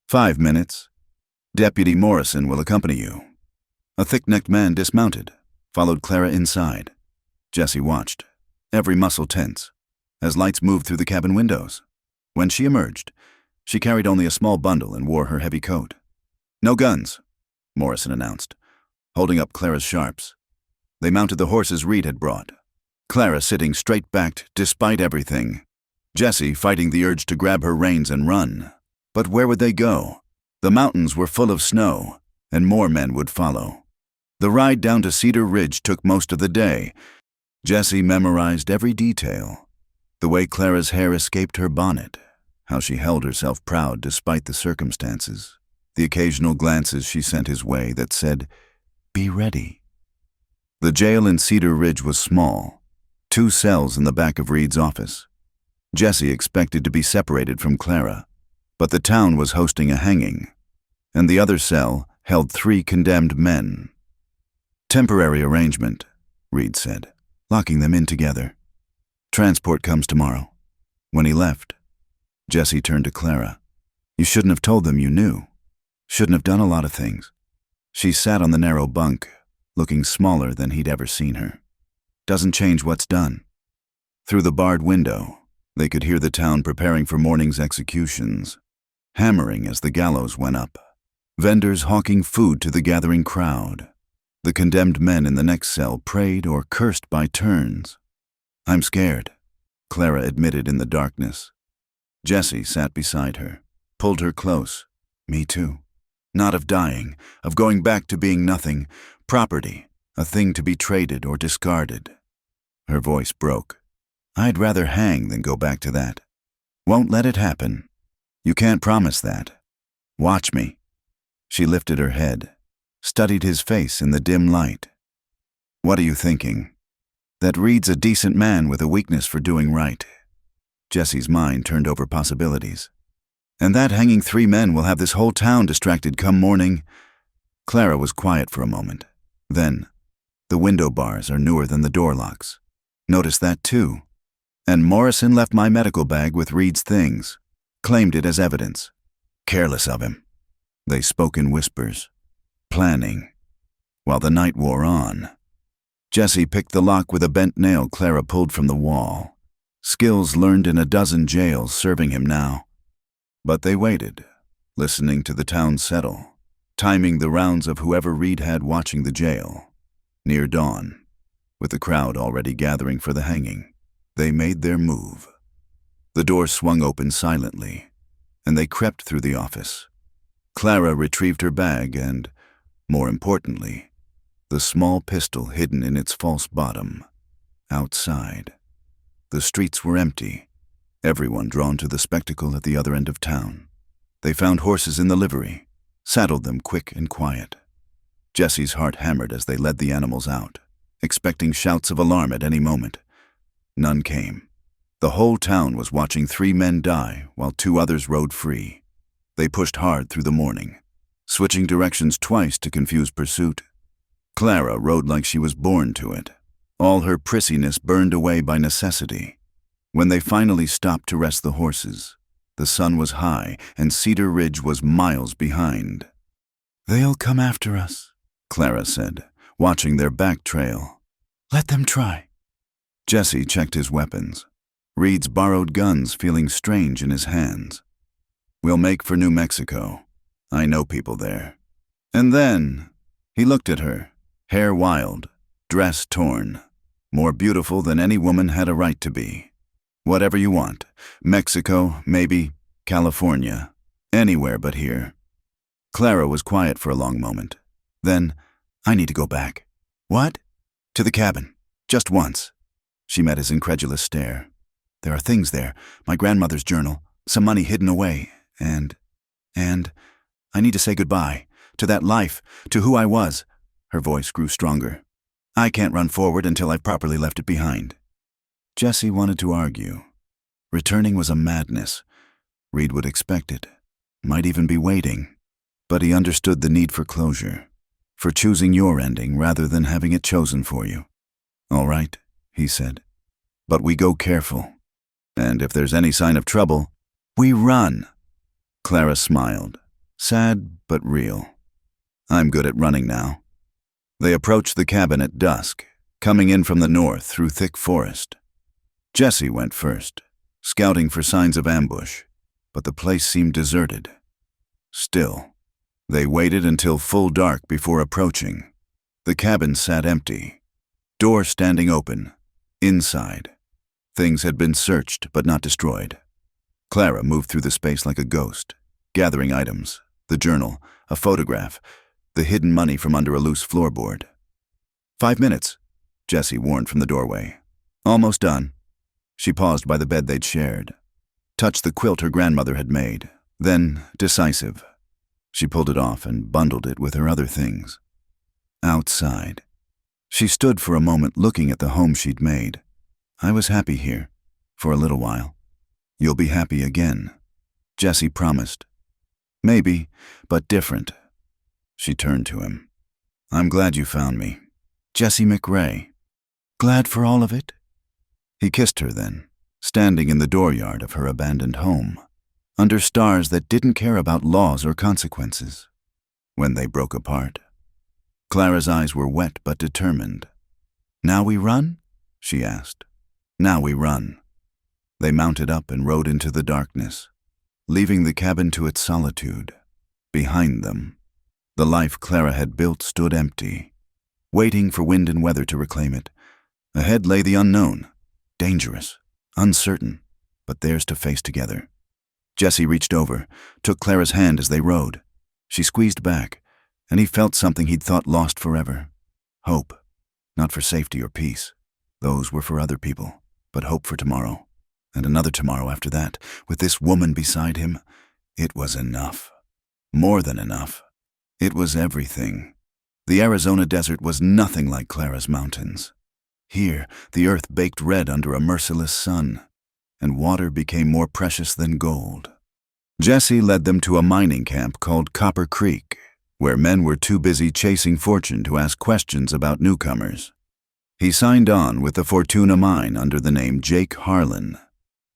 5 minutes. Deputy Morrison will accompany you. A thick-necked man dismounted, followed Clara inside. Jessie watched, every muscle tense, as lights moved through the cabin windows. When she emerged, she carried only a small bundle and wore her heavy coat. No guns, Morrison announced, holding up Clara's sharps. They mounted the horses Reed had brought. Clara sitting straight-backed despite everything. Jessie fighting the urge to grab her reins and run. But where would they go? The mountains were full of snow, and more men would follow. The ride down to Cedar Ridge took most of the day. Jessie memorized every detail. The way Clara's hair escaped her bonnet, how she held herself proud despite the circumstances, the occasional glances she sent his way that said, "Be ready." The jail in Cedar Ridge was small, 2 cells in the back of Reed's office. Jessie expected to be separated from Clara, but the town was hosting a hanging, and the other cell held 3 condemned men. Temporary arrangement, Reed said, locking them in together. Transport comes tomorrow. When he left, Jessie turned to Clara. You shouldn't have told them you knew. Shouldn't have done a lot of things. She sat on the narrow bunk, looking smaller than he'd ever seen her. Doesn't change what's done. Through the barred window, they could hear the town preparing for morning's executions, hammering as the gallows went up, vendors hawking food to the gathering crowd. The condemned men in the next cell prayed or cursed by turns. I'm scared, Clara admitted in the darkness. Jessie sat beside her, pulled her close. Me too. Not of dying, of going back to being nothing, property, a thing to be traded or discarded. Her voice broke. I'd rather hang than go back to that. Won't let it happen. You can't promise that. Watch me. She lifted her head, studied his face in the dim light. What are you thinking? That Reed's a decent man with a weakness for doing right. Jessie's mind turned over possibilities. And that hanging 3 men will have this whole town distracted come morning. Clara was quiet for a moment. Then, the window bars are newer than the door locks. Noticed that too. And Morrison left my medical bag with Reed's things. Claimed it as evidence. Careless of him. They spoke in whispers. Planning. While the night wore on. Jessie picked the lock with a bent nail Clara pulled from the wall. Skills learned in a dozen jails serving him now. But they waited, listening to the town settle, timing the rounds of whoever Reed had watching the jail. Near dawn, with the crowd already gathering for the hanging, they made their move. The door swung open silently, and they crept through the office. Clara retrieved her bag and, more importantly, the small pistol hidden in its false bottom. Outside, the streets were empty, everyone drawn to the spectacle at the other end of town. They found horses in the livery, saddled them quick and quiet. Jessie's heart hammered as they led the animals out, expecting shouts of alarm at any moment. None came. The whole town was watching 3 men die while 2 others rode free. They pushed hard through the morning, switching directions twice to confuse pursuit. Clara rode like she was born to it, all her prissiness burned away by necessity. When they finally stopped to rest the horses, the sun was high and Cedar Ridge was miles behind. They'll come after us, Clara said, watching their back trail. Let them try. Jessie checked his weapons, Reed's borrowed guns feeling strange in his hands. We'll make for New Mexico. I know people there. And then, he looked at her, hair wild, dress torn. More beautiful than any woman had a right to be. Whatever you want. Mexico, maybe, California. Anywhere but here. Clara was quiet for a long moment. Then, I need to go back. What? To the cabin. Just once. She met his incredulous stare. There are things there. My grandmother's journal. Some money hidden away. And I need to say goodbye. To that life. To who I was. Her voice grew stronger. I can't run forward until I've properly left it behind. Jesse wanted to argue. Returning was a madness. Reed would expect it. Might even be waiting. But he understood the need for closure. For choosing your ending rather than having it chosen for you. All right, he said. But we go careful. And if there's any sign of trouble, we run. Clara smiled. Sad but real. I'm good at running now. They approached the cabin at dusk, coming in from the north through thick forest. Jesse went first, scouting for signs of ambush, but the place seemed deserted. Still, they waited until full dark before approaching. The cabin sat empty, door standing open. Inside, things had been searched but not destroyed. Clara moved through the space like a ghost, gathering items, the journal, a photograph, the hidden money from under a loose floorboard. 5 minutes, Jesse warned from the doorway. Almost done. She paused by the bed they'd shared, touched the quilt her grandmother had made, then, decisive, she pulled it off and bundled it with her other things. Outside. She stood for a moment looking at the home she'd made. I was happy here, for a little while. You'll be happy again, Jesse promised. Maybe, but different. She turned to him. I'm glad you found me. Jesse McRae. Glad for all of it? He kissed her then, standing in the dooryard of her abandoned home, under stars that didn't care about laws or consequences. When they broke apart. Clara's eyes were wet but determined. Now we run? She asked. Now we run. They mounted up and rode into the darkness, leaving the cabin to its solitude. Behind them, the life Clara had built stood empty, waiting for wind and weather to reclaim it. Ahead lay the unknown, dangerous, uncertain, but theirs to face together. Jesse reached over, took Clara's hand as they rode. She squeezed back, and he felt something he'd thought lost forever. Hope, not for safety or peace. Those were for other people, but hope for tomorrow. And another tomorrow after that, with this woman beside him. It was enough. More than enough. It was everything. The Arizona desert was nothing like Clara's mountains. Here, the earth baked red under a merciless sun, and water became more precious than gold. Jesse led them to a mining camp called Copper Creek, where men were too busy chasing fortune to ask questions about newcomers. He signed on with the Fortuna mine under the name Jake Harlan,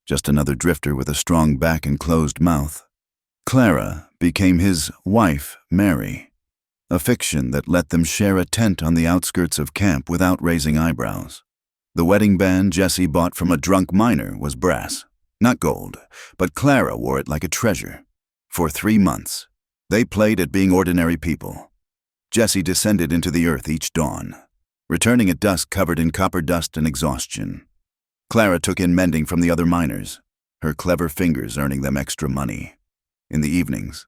just another drifter with a strong back and closed mouth. Clara became his wife, Mary, a fiction that let them share a tent on the outskirts of camp without raising eyebrows. The wedding band Jesse bought from a drunk miner was brass, not gold, but Clara wore it like a treasure. For 3 months, they played at being ordinary people. Jesse descended into the earth each dawn, returning at dusk covered in copper dust and exhaustion. Clara took in mending from the other miners, her clever fingers earning them extra money. In the evenings,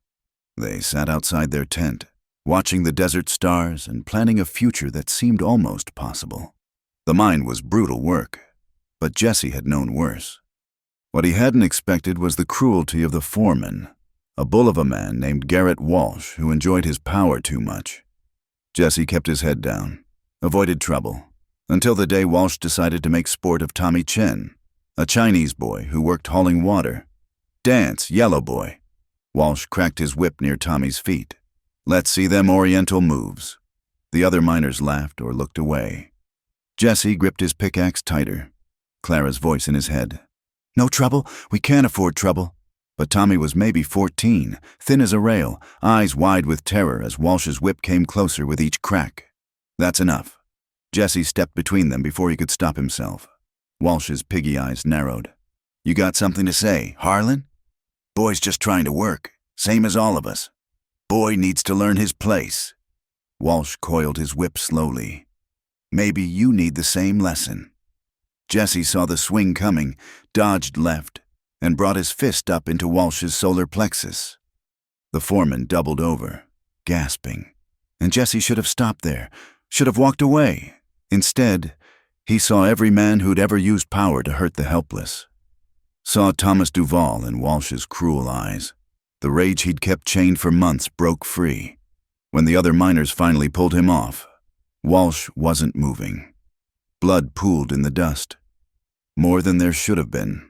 they sat outside their tent, watching the desert stars and planning a future that seemed almost possible. The mine was brutal work, but Jesse had known worse. What he hadn't expected was the cruelty of the foreman, a bull of a man named Garrett Walsh who enjoyed his power too much. Jesse kept his head down, avoided trouble, until the day Walsh decided to make sport of Tommy Chen, a Chinese boy who worked hauling water. Dance, yellow boy. Walsh cracked his whip near Tommy's feet. Let's see them oriental moves. The other miners laughed or looked away. Jesse gripped his pickaxe tighter, Clara's voice in his head. No trouble? We can't afford trouble. But Tommy was maybe 14, thin as a rail, eyes wide with terror as Walsh's whip came closer with each crack. That's enough. Jesse stepped between them before he could stop himself. Walsh's piggy eyes narrowed. You got something to say, Harlan? Boy's just trying to work, same as all of us. Boy needs to learn his place. Walsh coiled his whip slowly. Maybe you need the same lesson." Jesse saw the swing coming, dodged left, and brought his fist up into Walsh's solar plexus. The foreman doubled over, gasping, and Jesse should have stopped there, should have walked away. Instead, he saw every man who'd ever used power to hurt the helpless. Saw Thomas Duval in Walsh's cruel eyes. The rage he'd kept chained for months broke free. When the other miners finally pulled him off, Walsh wasn't moving. Blood pooled in the dust. More than there should have been.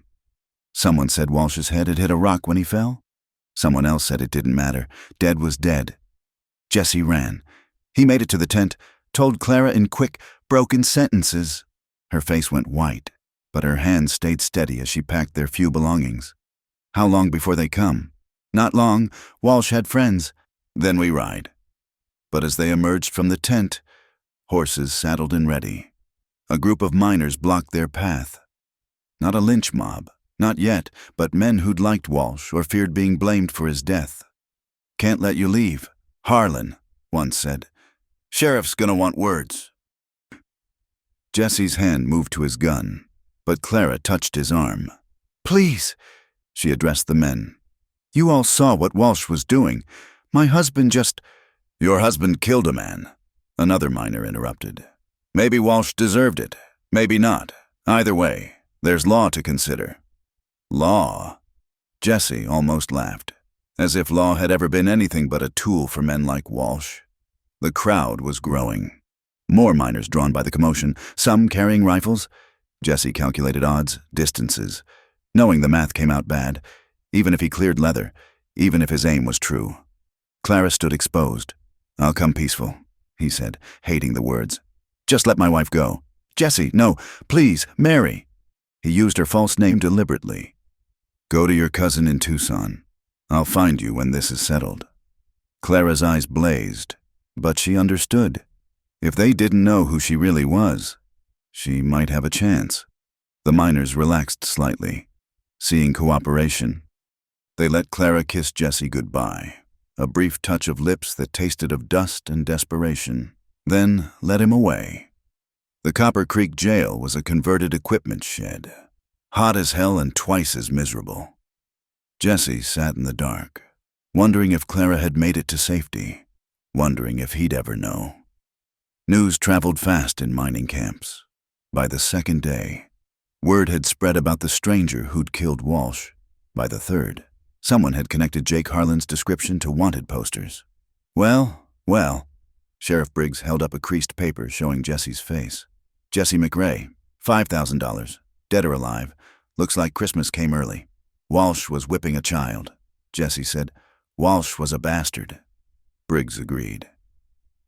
Someone said Walsh's head had hit a rock when he fell. Someone else said it didn't matter. Dead was dead. Jesse ran. He made it to the tent, told Clara in quick, broken sentences. Her face went white, but her hands stayed steady as she packed their few belongings. How long before they come? Not long. Walsh had friends. Then we ride. But as they emerged from the tent, horses saddled and ready, a group of miners blocked their path. Not a lynch mob, not yet, but men who'd liked Walsh or feared being blamed for his death. "Can't let you leave," Harlan once said. "Sheriff's gonna want words." Jesse's hand moved to his gun, but Clara touched his arm. "Please," she addressed the men. "You all saw what Walsh was doing. My husband just—" "Your husband killed a man," another miner interrupted. "Maybe Walsh deserved it, maybe not. Either way, there's law to consider." Law? Jesse almost laughed, as if law had ever been anything but a tool for men like Walsh. The crowd was growing. More miners drawn by the commotion, some carrying rifles. Jesse calculated odds, distances. Knowing the math came out bad, even if he cleared leather, even if his aim was true. Clara stood exposed. "I'll come peaceful," he said, hating the words. "Just let my wife go." "Jesse, no, please, Mary." He used her false name deliberately. "Go to your cousin in Tucson. I'll find you when this is settled." Clara's eyes blazed, but she understood. If they didn't know who she really was, she might have a chance. The miners relaxed slightly, seeing cooperation. They let Clara kiss Jesse goodbye, a brief touch of lips that tasted of dust and desperation, then led him away. The Copper Creek jail was a converted equipment shed, hot as hell and twice as miserable. Jesse sat in the dark, wondering if Clara had made it to safety, wondering if he'd ever know. News traveled fast in mining camps. By the second day, word had spread about the stranger who'd killed Walsh. By the third, someone had connected Jake Harlan's description to wanted posters. Well, Sheriff Briggs held up a creased paper showing Jesse's face. "Jesse McRae, $5,000, dead or alive. Looks like Christmas came early. Walsh was whipping a child." Jesse said, "Walsh was a bastard." Briggs agreed.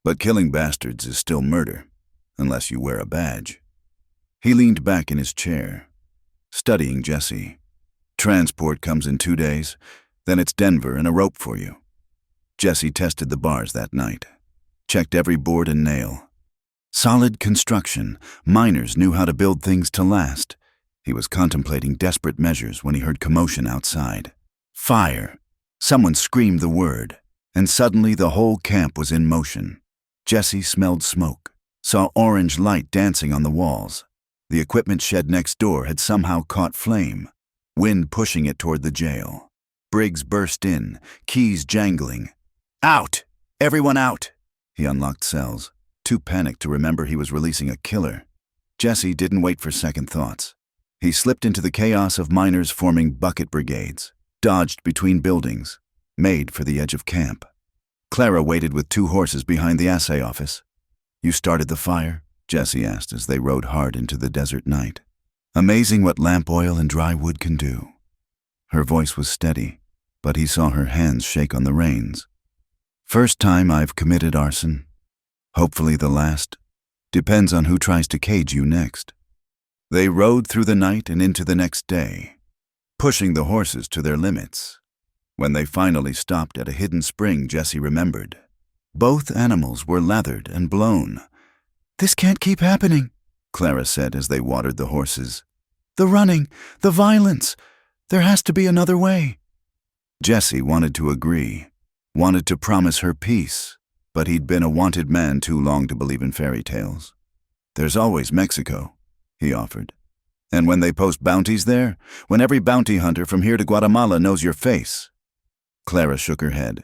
"But killing bastards is still murder, unless you wear a badge." He leaned back in his chair, studying Jesse. "Transport comes in 2 days, then it's Denver and a rope for you." Jesse tested the bars that night, checked every board and nail. Solid construction. Miners knew how to build things to last. He was contemplating desperate measures when he heard commotion outside. Fire. Someone screamed the word, and suddenly the whole camp was in motion. Jesse smelled smoke, saw orange light dancing on the walls. The equipment shed next door had somehow caught flame, wind pushing it toward the jail. Briggs burst in, keys jangling. "Out! Everyone out!" He unlocked cells, too panicked to remember he was releasing a killer. Jesse didn't wait for second thoughts. He slipped into the chaos of miners forming bucket brigades, dodged between buildings, made for the edge of camp. Clara waited with 2 horses behind the assay office. "You started the fire?" Jesse asked as they rode hard into the desert night. "Amazing what lamp oil and dry wood can do." Her voice was steady, but he saw her hands shake on the reins. "First time I've committed arson. Hopefully the last. Depends on who tries to cage you next." They rode through the night and into the next day, pushing the horses to their limits. When they finally stopped at a hidden spring, Jesse remembered. Both animals were lathered and blown. "This can't keep happening," Clara said as they watered the horses. "The running, the violence. There has to be another way." Jesse wanted to agree, wanted to promise her peace, but he'd been a wanted man too long to believe in fairy tales. There's always Mexico, he offered. And when they post bounties there, when every bounty hunter from here to Guatemala knows your face. Clara shook her head.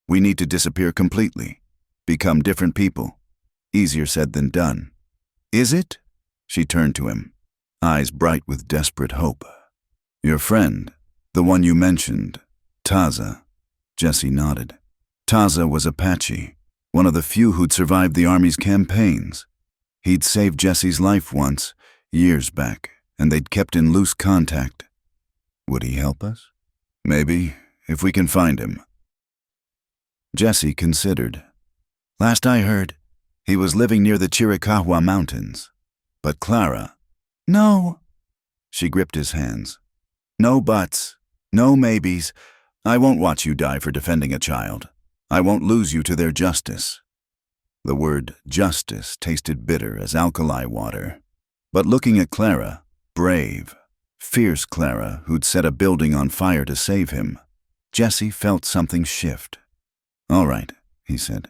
We need to disappear completely. Become different people. Easier said than done. Is it? She turned to him, eyes bright with desperate hope. Your friend, the one you mentioned, Taza. Jesse nodded. Taza was Apache, one of the few who'd survived the Army's campaigns. He'd saved Jesse's life once, years back, and they'd kept in loose contact. Would he help us? Maybe, if we can find him. Jesse considered. Last I heard, he was living near the Chiricahua Mountains. But Clara... No. She gripped his hands. No buts. No maybes. I won't watch you die for defending a child. I won't lose you to their justice. The word justice tasted bitter as alkali water. But looking at Clara, brave, fierce Clara who'd set a building on fire to save him, Jesse felt something shift. All right, he said.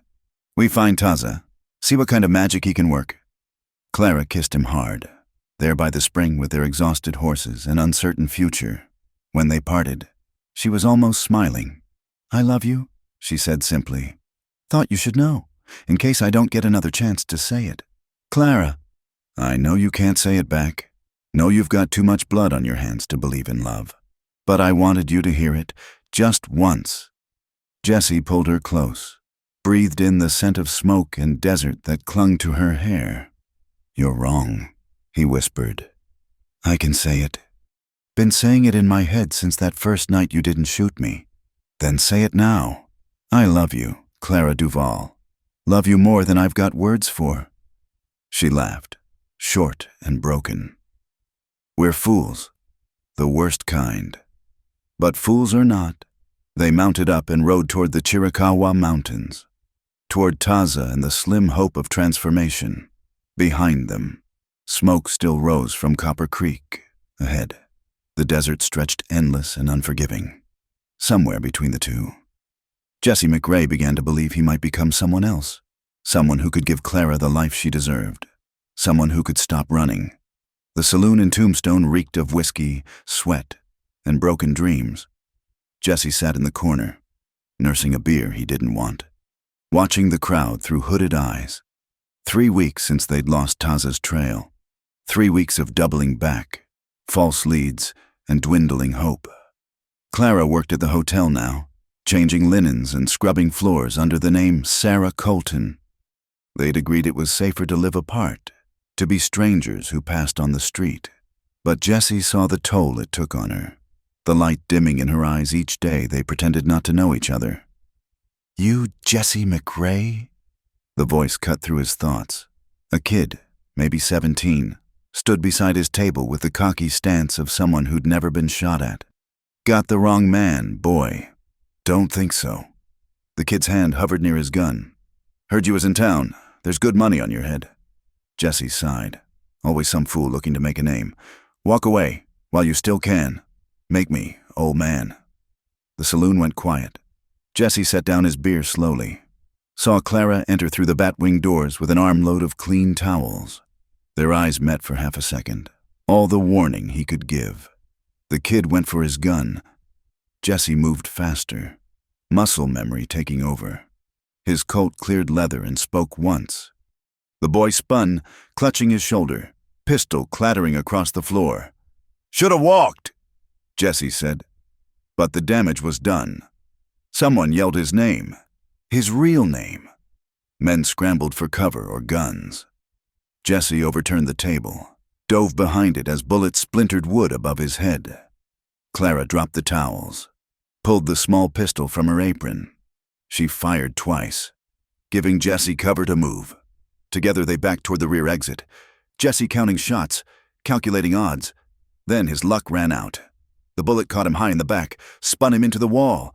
We find Taza. See what kind of magic he can work. Clara kissed him hard, there by the spring with their exhausted horses and uncertain future. When they parted, she was almost smiling. I love you, she said simply. Thought you should know, in case I don't get another chance to say it. Clara. I know you can't say it back. Know you've got too much blood on your hands to believe in love. But I wanted you to hear it, just once. Jesse pulled her close, breathed in the scent of smoke and desert that clung to her hair. You're wrong, he whispered. I can say it. Been saying it in my head since that first night you didn't shoot me. Then say it now. I love you, Clara Duval. Love you more than I've got words for. She laughed, short and broken. We're fools, the worst kind. But fools or not, they mounted up and rode toward the Chiricahua Mountains, toward Taza and the slim hope of transformation. Behind them, smoke still rose from Copper Creek. Ahead, the desert stretched endless and unforgiving. Somewhere between the two, Jesse McRae began to believe he might become someone else, someone who could give Clara the life she deserved, someone who could stop running. The saloon in Tombstone reeked of whiskey, sweat, and broken dreams. Jesse sat in the corner, nursing a beer he didn't want, watching the crowd through hooded eyes. 3 weeks since they'd lost Taza's trail. 3 weeks of doubling back, false leads, and dwindling hope. Clara worked at the hotel now, changing linens and scrubbing floors under the name Sarah Colton. They'd agreed it was safer to live apart, to be strangers who passed on the street. But Jesse saw the toll it took on her, the light dimming in her eyes each day they pretended not to know each other. You Jesse McRae? The voice cut through his thoughts. A kid, maybe 17, stood beside his table with the cocky stance of someone who'd never been shot at. Got the wrong man, boy. Don't think so. The kid's hand hovered near his gun. Heard you was in town. There's good money on your head. Jesse sighed. Always some fool looking to make a name. Walk away, while you still can. Make me, old man. The saloon went quiet. Jesse set down his beer slowly. Saw Clara enter through the bat-wing doors with an armload of clean towels. Their eyes met for half a second. All the warning he could give. The kid went for his gun. Jesse moved faster, muscle memory taking over. His coat cleared leather and spoke once. The boy spun, clutching his shoulder, pistol clattering across the floor. Shoulda walked, Jesse said. But the damage was done. Someone yelled his name. His real name. Men scrambled for cover or guns. Jesse overturned the table, dove behind it as bullets splintered wood above his head. Clara dropped the towels, pulled the small pistol from her apron. She fired twice, giving Jesse cover to move. Together they backed toward the rear exit, Jesse counting shots, calculating odds. Then his luck ran out. The bullet caught him high in the back, spun him into the wall.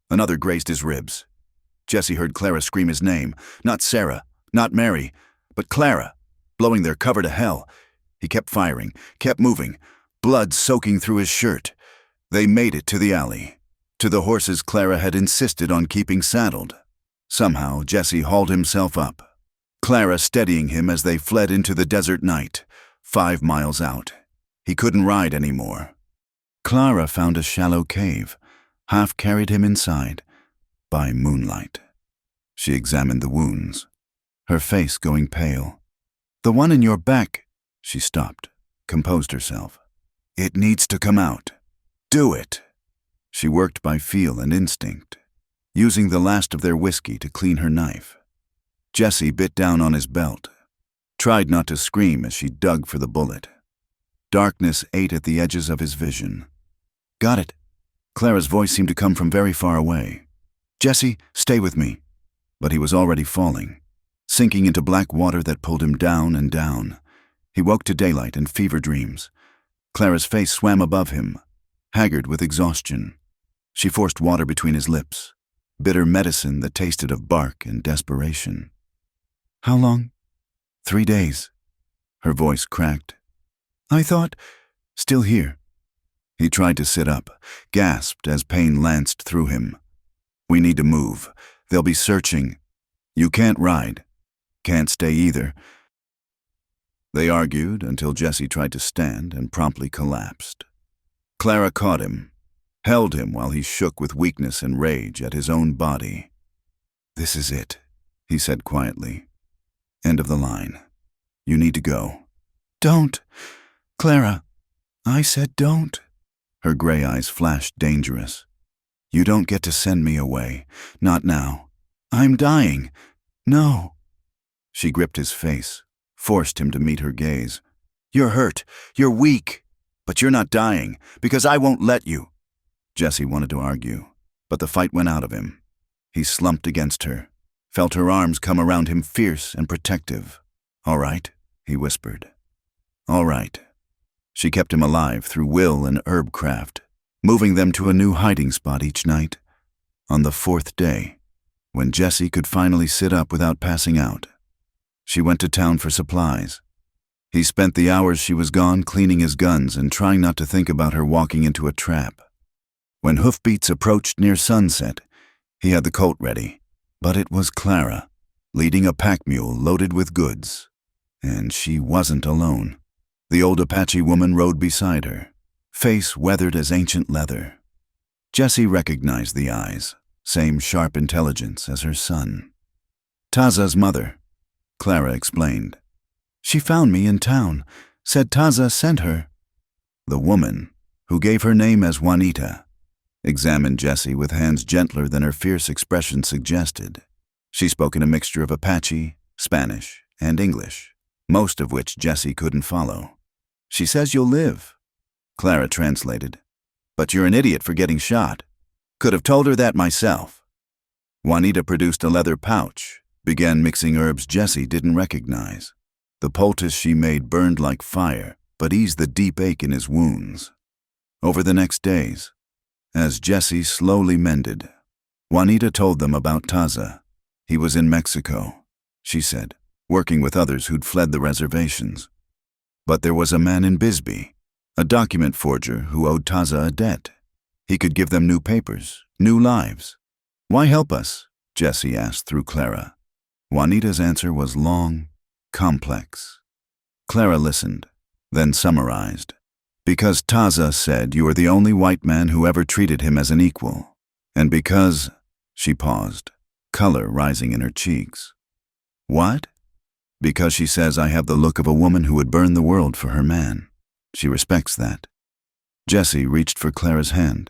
Another grazed his ribs. Jesse heard Clara scream his name. Not Sarah, not Mary, but Clara, blowing their cover to hell. He kept firing, kept moving, blood soaking through his shirt. They made it to the alley, to the horses Clara had insisted on keeping saddled. Somehow, Jesse hauled himself up. Clara steadying him as they fled into the desert night, 5 miles out. He couldn't ride anymore. Clara found a shallow cave, half carried him inside, by moonlight. She examined the wounds, her face going pale. "The one in your back," she stopped, composed herself. "It needs to come out. Do it." She worked by feel and instinct, using the last of their whiskey to clean her knife. Jesse bit down on his belt, tried not to scream as she dug for the bullet. Darkness ate at the edges of his vision. "Got it." Clara's voice seemed to come from very far away. "Jesse, stay with me." But he was already falling, sinking into black water that pulled him down and down. He woke to daylight and fever dreams. Clara's face swam above him, haggard with exhaustion. She forced water between his lips, bitter medicine that tasted of bark and desperation. "How long?" 3 days. Her voice cracked. "I thought—" "Still here." He tried to sit up, gasped as pain lanced through him. "We need to move. They'll be searching. You can't ride. Can't stay either." They argued until Jesse tried to stand and promptly collapsed. Clara caught him, held him while he shook with weakness and rage at his own body. "This is it," he said quietly. "End of the line. You need to go." "Don't, Clara. I said don't." Her gray eyes flashed dangerous. "You don't get to send me away. Not now. I'm dying. No." She gripped his face, forced him to meet her gaze. "You're hurt. You're weak. But you're not dying, because I won't let you." Jesse wanted to argue, but the fight went out of him. He slumped against her, felt her arms come around him fierce and protective. "All right," he whispered. "All right." She kept him alive through will and herbcraft, moving them to a new hiding spot each night. On the 4th day, when Jesse could finally sit up without passing out, she went to town for supplies. He spent the hours she was gone cleaning his guns and trying not to think about her walking into a trap. When hoofbeats approached near sunset, he had the colt ready. But it was Clara, leading a pack mule loaded with goods. And she wasn't alone. The old Apache woman rode beside her, face weathered as ancient leather. Jesse recognized the eyes, same sharp intelligence as her son. "Taza's mother," Clara explained. "She found me in town, said Taza sent her." The woman, who gave her name as Juanita, examined Jesse with hands gentler than her fierce expression suggested. She spoke in a mixture of Apache, Spanish, and English, most of which Jesse couldn't follow. "She says you'll live," Clara translated. "But you're an idiot for getting shot. Could have told her that myself." Juanita produced a leather pouch, began mixing herbs Jesse didn't recognize. The poultice she made burned like fire, but eased the deep ache in his wounds. Over the next days, as Jesse slowly mended, Juanita told them about Taza. He was in Mexico, she said, working with others who'd fled the reservations. But there was a man in Bisbee, a document forger who owed Taza a debt. He could give them new papers, new lives. "Why help us?" Jesse asked through Clara. Juanita's answer was long, complex. Clara listened, then summarized. "Because Taza said you were the only white man who ever treated him as an equal. And because—" she paused, color rising in her cheeks. "What?" "Because she says I have the look of a woman who would burn the world for her man. She respects that." Jesse reached for Clara's hand,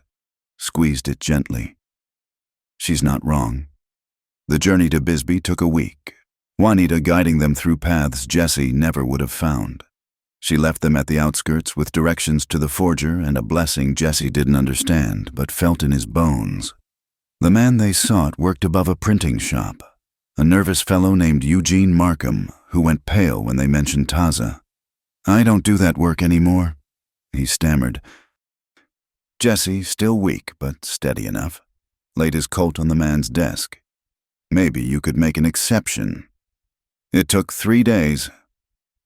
squeezed it gently. She's not wrong. The journey to Bisbee took a week, Juanita guiding them through paths Jesse never would have found. She left them at the outskirts with directions to the forger and a blessing Jesse didn't understand but felt in his bones. The man they sought worked above a printing shop, a nervous fellow named Eugene Markham, who went pale when they mentioned Taza. "I don't do that work anymore," he stammered. Jesse, still weak but steady enough, laid his colt on the man's desk. "Maybe you could make an exception." It took 3 days.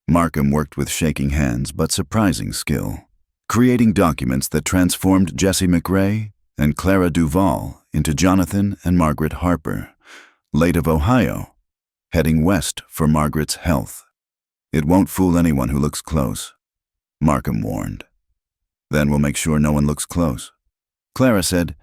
Markham worked with shaking hands but surprising skill, creating documents that transformed Jesse McRae and Clara Duval into Jonathan and Margaret Harper, late of Ohio, heading west for Margaret's health. It won't fool anyone who looks close, Markham warned. Then we'll make sure no one looks close. Clara said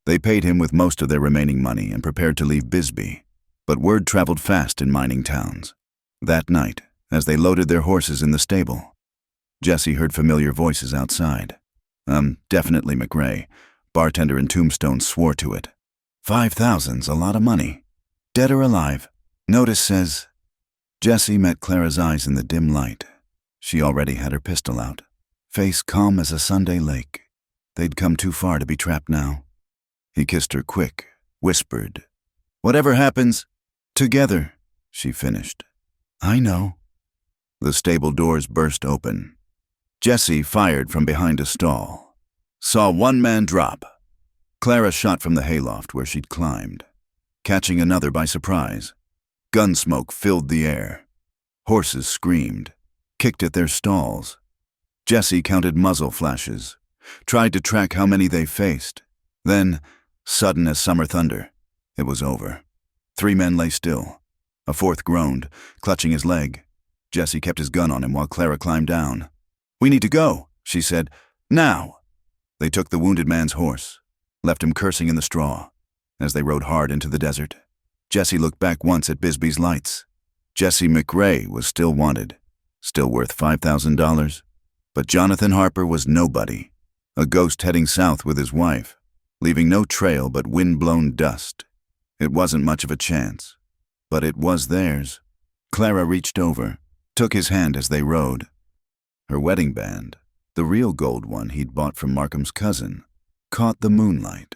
they paid him with most of their remaining money and prepared to leave Bisbee, but word traveled fast in mining towns. That night, as they loaded their horses in the stable, Jesse heard familiar voices outside. Definitely McRae. Bartender in Tombstone swore to it. 5,000's a lot of money. Dead or alive? Notice says. Jesse met Clara's eyes in the dim light. She already had her pistol out, face calm as a Sunday lake. They'd come too far to be trapped now. He kissed her quick, whispered, "Whatever happens, together," she finished. "I know." The stable doors burst open. Jesse fired from behind a stall. Saw one man drop. Clara shot from the hayloft where she'd climbed, catching another by surprise. Gun smoke filled the air. Horses screamed, kicked at their stalls. Jesse counted muzzle flashes, tried to track how many they faced. Then, sudden as summer thunder, it was over. 3 men lay still. A 4th groaned, clutching his leg. Jesse kept his gun on him while Clara climbed down. "We need to go," she said. "Now." They took the wounded man's horse, left him cursing in the straw. As they rode hard into the desert, Jesse looked back once at Bisbee's lights. Jesse McRae was still wanted, still worth $5,000. But Jonathan Harper was nobody, a ghost heading south with his wife, leaving no trail but wind-blown dust. It wasn't much of a chance, but it was theirs. Clara reached over, took his hand as they rode. Her wedding band, the real gold one he'd bought from Markham's cousin, caught the moonlight.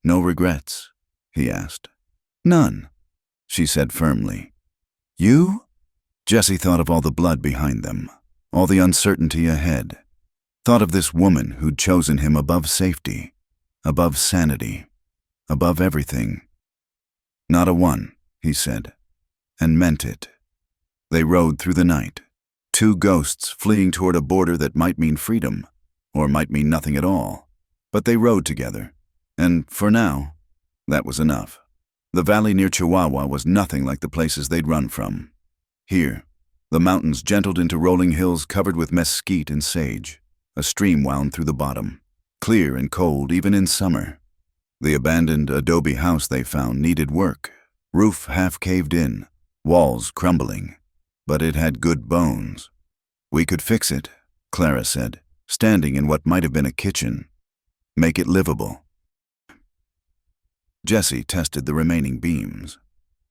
"No regrets?" he asked. "None," she said firmly. "You?" Jesse thought of all the blood behind them, all the uncertainty ahead. Thought of this woman who'd chosen him above safety, above sanity, above everything. "Not a one," he said, and meant it. They rode through the night, 2 ghosts fleeing toward a border that might mean freedom, or might mean nothing at all. But they rode together, and for now, that was enough. The valley near Chihuahua was nothing like the places they'd run from. Here, the mountains gentled into rolling hills covered with mesquite and sage. A stream wound through the bottom, clear and cold even in summer. The abandoned adobe house they found needed work, roof half caved in, walls crumbling. But it had good bones. "We could fix it," Clara said, standing in what might have been a kitchen. "Make it livable." Jesse tested the remaining beams.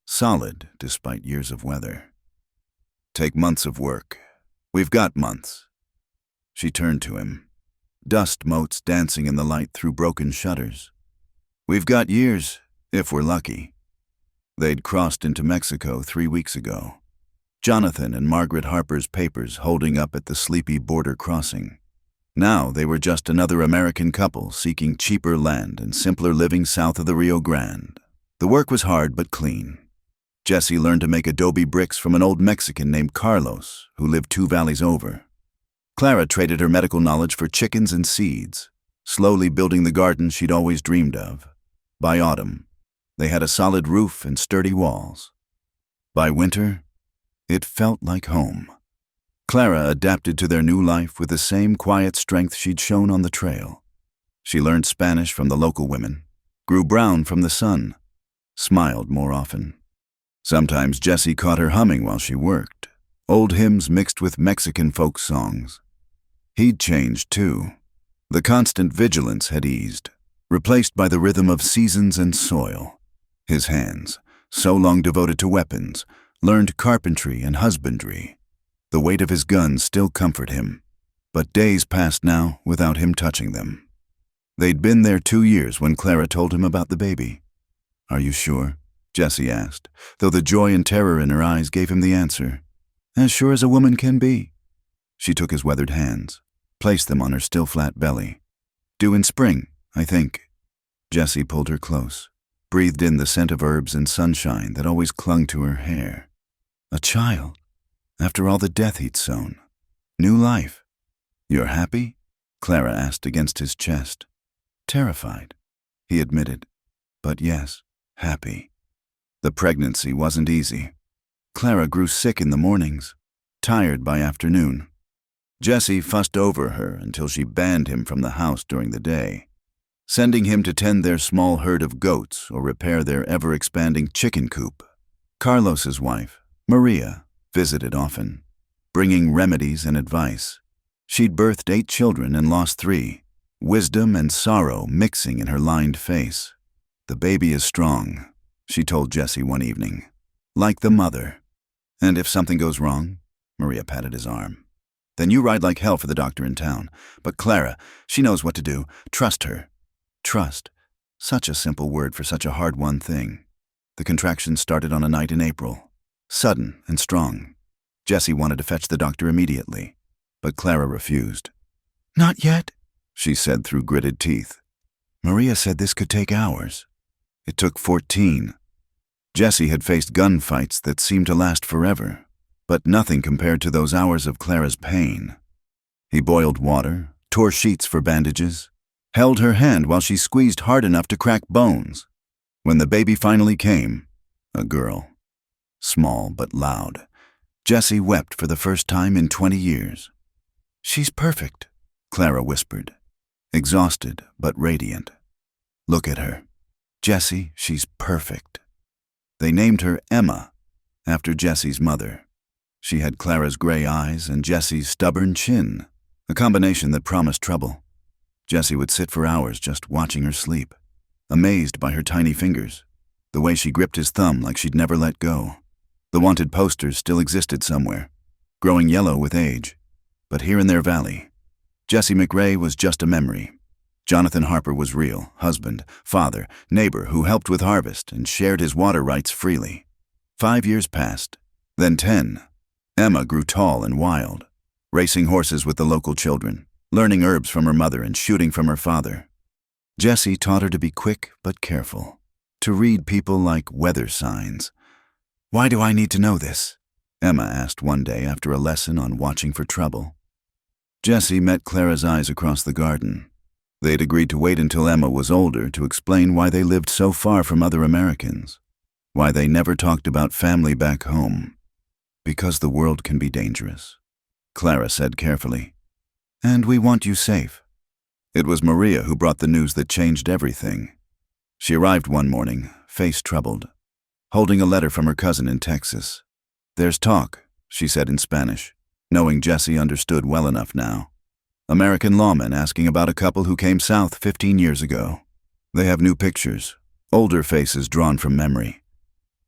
Solid, despite years of weather. "Take months of work. We've got months." She turned to him, dust motes dancing in the light through broken shutters. "We've got years, if we're lucky." They'd crossed into Mexico 3 weeks ago. Jonathan and Margaret Harper's papers holding up at the sleepy border crossing. Now they were just another American couple seeking cheaper land and simpler living south of the Rio Grande. The work was hard but clean. Jesse learned to make adobe bricks from an old Mexican named Carlos, who lived 2 valleys over. Clara traded her medical knowledge for chickens and seeds, slowly building the garden she'd always dreamed of. By autumn, they had a solid roof and sturdy walls. By winter, it felt like home. Clara adapted to their new life with the same quiet strength she'd shown on the trail. She learned Spanish from the local women, grew brown from the sun, smiled more often. Sometimes Jesse caught her humming while she worked, old hymns mixed with Mexican folk songs. He'd changed too. The constant vigilance had eased, replaced by the rhythm of seasons and soil. His hands, so long devoted to weapons, learned carpentry and husbandry. The weight of his guns still comforted him, but days passed now without him touching them. They'd been there 2 years when Clara told him about the baby. "Are you sure?" Jesse asked, though the joy and terror in her eyes gave him the answer. "As sure as a woman can be." She took his weathered hands, placed them on her still flat belly. "Due in spring, I think." Jesse pulled her close, breathed in the scent of herbs and sunshine that always clung to her hair. A child, after all the death he'd sown. New life. "You're happy?" Clara asked against his chest. "Terrified," he admitted. "But yes, happy." The pregnancy wasn't easy. Clara grew sick in the mornings, tired by afternoon. Jesse fussed over her until she banned him from the house during the day, sending him to tend their small herd of goats or repair their ever-expanding chicken coop. Carlos's wife, Maria, visited often, bringing remedies and advice. She'd birthed 8 children and lost 3, wisdom and sorrow mixing in her lined face. "The baby is strong," she told Jesse one evening, "like the mother. And if something goes wrong," Maria patted his arm, "then you ride like hell for the doctor in town. But Clara, she knows what to do. Trust her." Trust. Such a simple word for such a hard-won thing. The contractions started on a night in April, sudden and strong. Jesse wanted to fetch the doctor immediately, but Clara refused. "Not yet," she said through gritted teeth. Maria said this could take hours. It took 14. Jesse had faced gunfights that seemed to last forever, but nothing compared to those hours of Clara's pain. He boiled water, tore sheets for bandages, held her hand while she squeezed hard enough to crack bones. When the baby finally came, a girl, small but loud, Jesse wept for the first time in 20 years. "She's perfect," Clara whispered, exhausted but radiant. "Look at her. Jesse, she's perfect." They named her Emma, after Jesse's mother. She had Clara's gray eyes and Jesse's stubborn chin, a combination that promised trouble. Jesse would sit for hours just watching her sleep, amazed by her tiny fingers, the way she gripped his thumb like she'd never let go. The wanted posters still existed somewhere, growing yellow with age, but here in their valley, Jesse McRae was just a memory. Jonathan Harper was real, husband, father, neighbor who helped with harvest and shared his water rights freely. 5 years passed, then 10. Emma grew tall and wild, racing horses with the local children, learning herbs from her mother and shooting from her father. Jesse taught her to be quick but careful, to read people like weather signs. "Why do I need to know this?" Emma asked one day after a lesson on watching for trouble. Jesse met Clara's eyes across the garden. They'd agreed to wait until Emma was older to explain why they lived so far from other Americans, why they never talked about family back home. "Because the world can be dangerous," Clara said carefully. "And we want you safe." It was Maria who brought the news that changed everything. She arrived one morning, face troubled, holding a letter from her cousin in Texas. "There's talk," she said in Spanish, knowing Jesse understood well enough now. "American lawmen asking about a couple who came south 15 years ago. They have new pictures, older faces drawn from memory."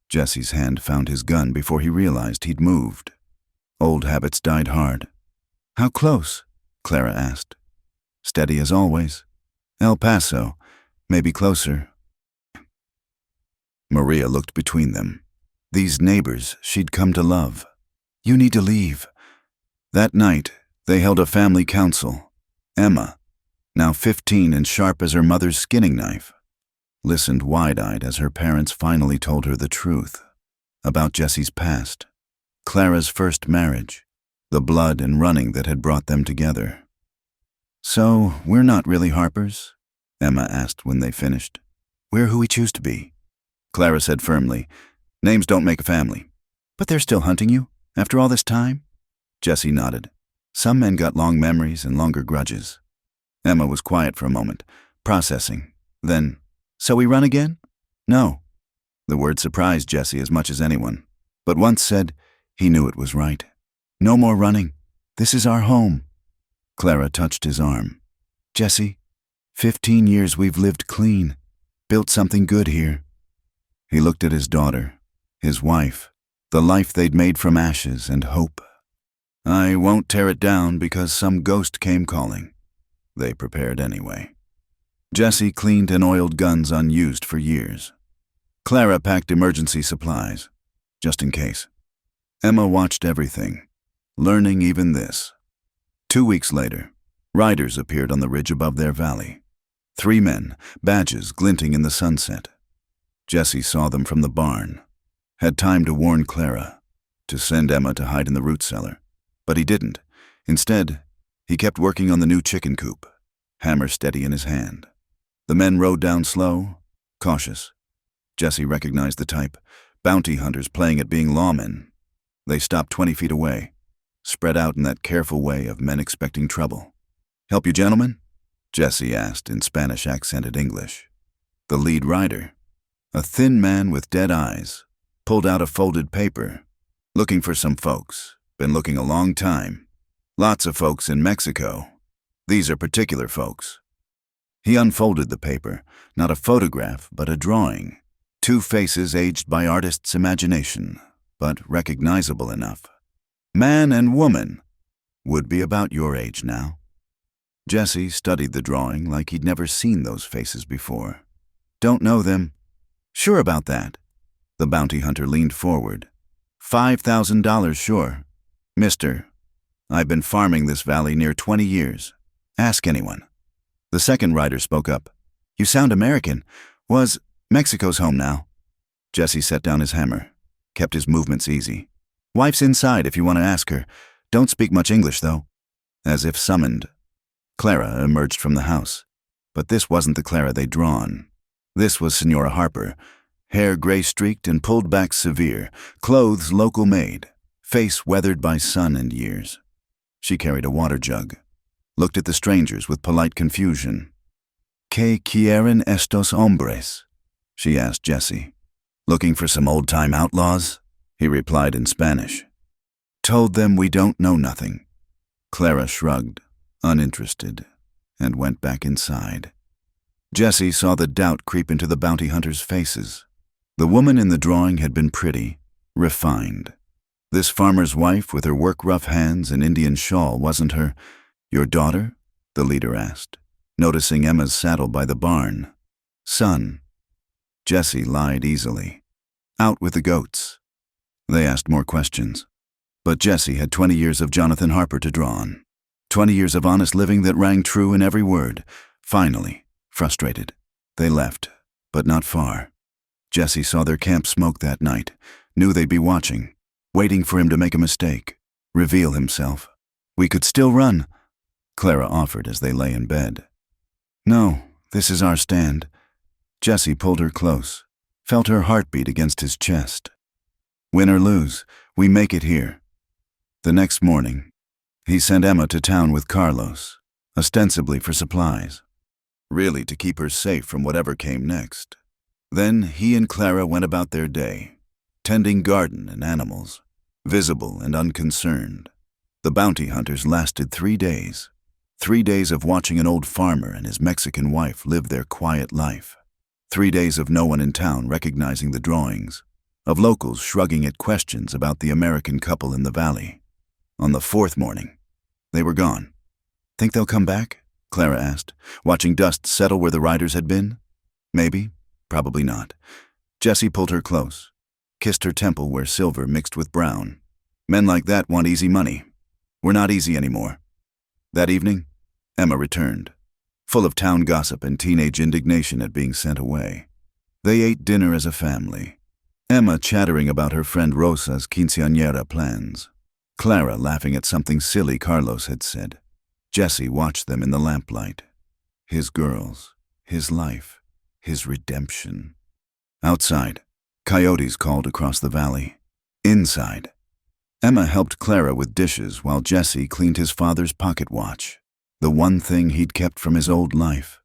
Jesse's hand found his gun before he realized he'd moved. Old habits died hard. "How close?" Clara asked. "Steady as always. El Paso, maybe closer." Maria looked between them. These neighbors she'd come to love. "You need to leave." That night, they held a family council. Emma, now 15 and sharp as her mother's skinning knife, listened wide-eyed as her parents finally told her the truth about Jesse's past, Clara's first marriage, the blood and running that had brought them together. "So, we're not really Harpers?" Emma asked when they finished. "We're who we choose to be." Clara said firmly, "Names don't make a family." "But they're still hunting you, after all this time?" Jesse nodded. "Some men got long memories and longer grudges." Emma was quiet for a moment, processing. Then, "So we run again?" "No." The word surprised Jesse as much as anyone, but once said, he knew it was right. "No more running. This is our home." Clara touched his arm. "Jesse, 15 years we've lived clean, built something good here." He looked at his daughter, his wife, the life they'd made from ashes and hope. "I won't tear it down because some ghost came calling." They prepared anyway. Jesse cleaned and oiled guns unused for years. Clara packed emergency supplies, just in case. Emma watched everything, learning even this. 2 weeks later, riders appeared on the ridge above their valley. 3 men, badges glinting in the sunset. Jesse saw them from the barn, had time to warn Clara, to send Emma to hide in the root cellar. But he didn't. Instead, he kept working on the new chicken coop, hammer steady in his hand. The men rode down slow, cautious. Jesse recognized the type, bounty hunters playing at being lawmen, They stopped 20 feet away, spread out in that careful way of men expecting trouble. "Help you, gentlemen?" Jesse asked in Spanish-accented English. The lead rider, a thin man with dead eyes, pulled out a folded paper. "Looking for some folks. Been looking a long time. Lots of folks in Mexico. These are particular folks." He unfolded the paper, not a photograph, but a drawing. Two faces aged by artist's imagination, but recognizable enough. Man and woman. Would be about your age now. Jesse studied the drawing like he'd never seen those faces before. "Don't know them." "Sure about that?" The bounty hunter leaned forward. $5,000 sure. "Mister, I've been farming this valley near 20 years. Ask anyone." The second rider spoke up. "You sound American. Mexico's home now." Jesse set down his hammer, kept his movements easy. "Wife's inside if you want to ask her. Don't speak much English, though." As if summoned, Clara emerged from the house. But this wasn't the Clara they'd drawn. This was Senora Harper, hair gray-streaked and pulled back severe, clothes local-made, face weathered by sun and years. She carried a water jug, looked at the strangers with polite confusion. "¿Qué quieren estos hombres?" she asked Jesse. "Looking for some old-time outlaws?" he replied in Spanish. "Told them we don't know nothing." Clara shrugged, uninterested, and went back inside. Jesse saw the doubt creep into the bounty hunters' faces. The woman in the drawing had been pretty, refined. This farmer's wife with her work-rough hands and Indian shawl wasn't her. "Your daughter?" the leader asked, noticing Emma's saddle by the barn. "Son." Jesse lied easily. "Out with the goats." They asked more questions. But Jesse had 20 years of Jonathan Harper to draw on. 20 years of honest living that rang true in every word. Finally, frustrated, they left, but not far. Jesse saw their camp smoke that night, knew they'd be watching, waiting for him to make a mistake, reveal himself. "We could still run," Clara offered as they lay in bed. "No, this is our stand." Jesse pulled her close, felt her heartbeat against his chest. "Win or lose, we make it here." The next morning, he sent Emma to town with Carlos, ostensibly for supplies, really to keep her safe from whatever came next. Then he and Clara went about their day, tending garden and animals, visible and unconcerned. The bounty hunters lasted 3 days. 3 days of watching an old farmer and his Mexican wife live their quiet life. 3 days of no one in town recognizing the drawings, of locals shrugging at questions about the American couple in the valley. On the 4th morning, they were gone. "Think they'll come back?" Clara asked, watching dust settle where the riders had been. "Maybe, probably not." Jesse pulled her close, kissed her temple where silver mixed with brown. "Men like that want easy money. We're not easy anymore." That evening, Emma returned, full of town gossip and teenage indignation at being sent away. They ate dinner as a family, Emma chattering about her friend Rosa's quinceañera plans, Clara laughing at something silly Carlos had said. Jesse watched them in the lamplight. His girls, his life, his redemption. Outside, coyotes called across the valley. Inside, Emma helped Clara with dishes while Jesse cleaned his father's pocket watch, the one thing he'd kept from his old life.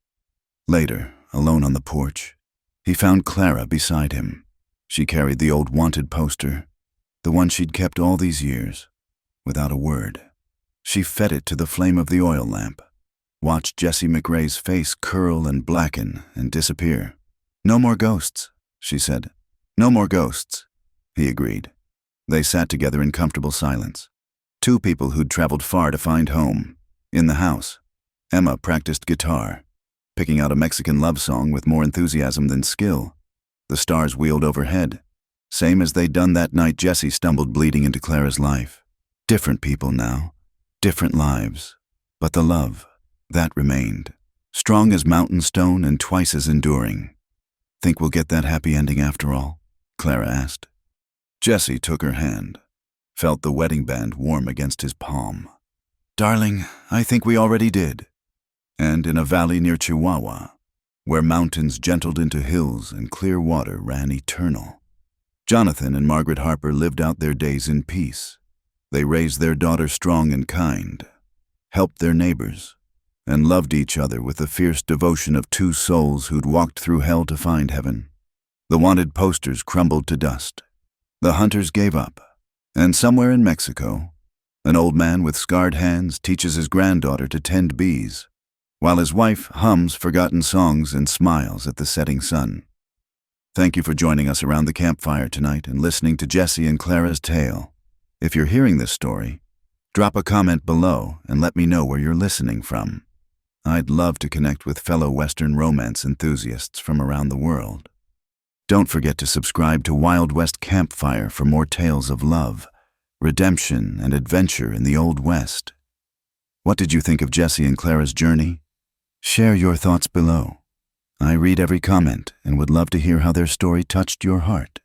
Later, alone on the porch, he found Clara beside him. She carried the old wanted poster, the one she'd kept all these years, without a word. She fed it to the flame of the oil lamp, watched Jesse McRae's face curl and blacken and disappear. "No more ghosts," she said. "No more ghosts," he agreed. They sat together in comfortable silence. Two people who'd traveled far to find home. In the house, Emma practiced guitar, picking out a Mexican love song with more enthusiasm than skill. The stars wheeled overhead. Same as they'd done that night Jesse stumbled bleeding into Clara's life. Different people now, different lives. But the love, that remained. Strong as mountain stone and twice as enduring. "Think we'll get that happy ending after all?" Clara asked. Jesse took her hand, felt the wedding band warm against his palm. "Darling, I think we already did." And in a valley near Chihuahua, where mountains gentled into hills and clear water ran eternal, Jonathan and Margaret Harper lived out their days in peace. They raised their daughter strong and kind, helped their neighbors, and loved each other with the fierce devotion of two souls who'd walked through hell to find heaven. The wanted posters crumbled to dust. The hunters gave up. And somewhere in Mexico, an old man with scarred hands teaches his granddaughter to tend bees, while his wife hums forgotten songs and smiles at the setting sun. Thank you for joining us around the campfire tonight and listening to Jesse and Clara's tale. If you're hearing this story, drop a comment below and let me know where you're listening from. I'd love to connect with fellow Western romance enthusiasts from around the world. Don't forget to subscribe to Wild West Campfire for more tales of love, redemption, and adventure in the Old West. What did you think of Jesse and Clara's journey? Share your thoughts below. I read every comment and would love to hear how their story touched your heart.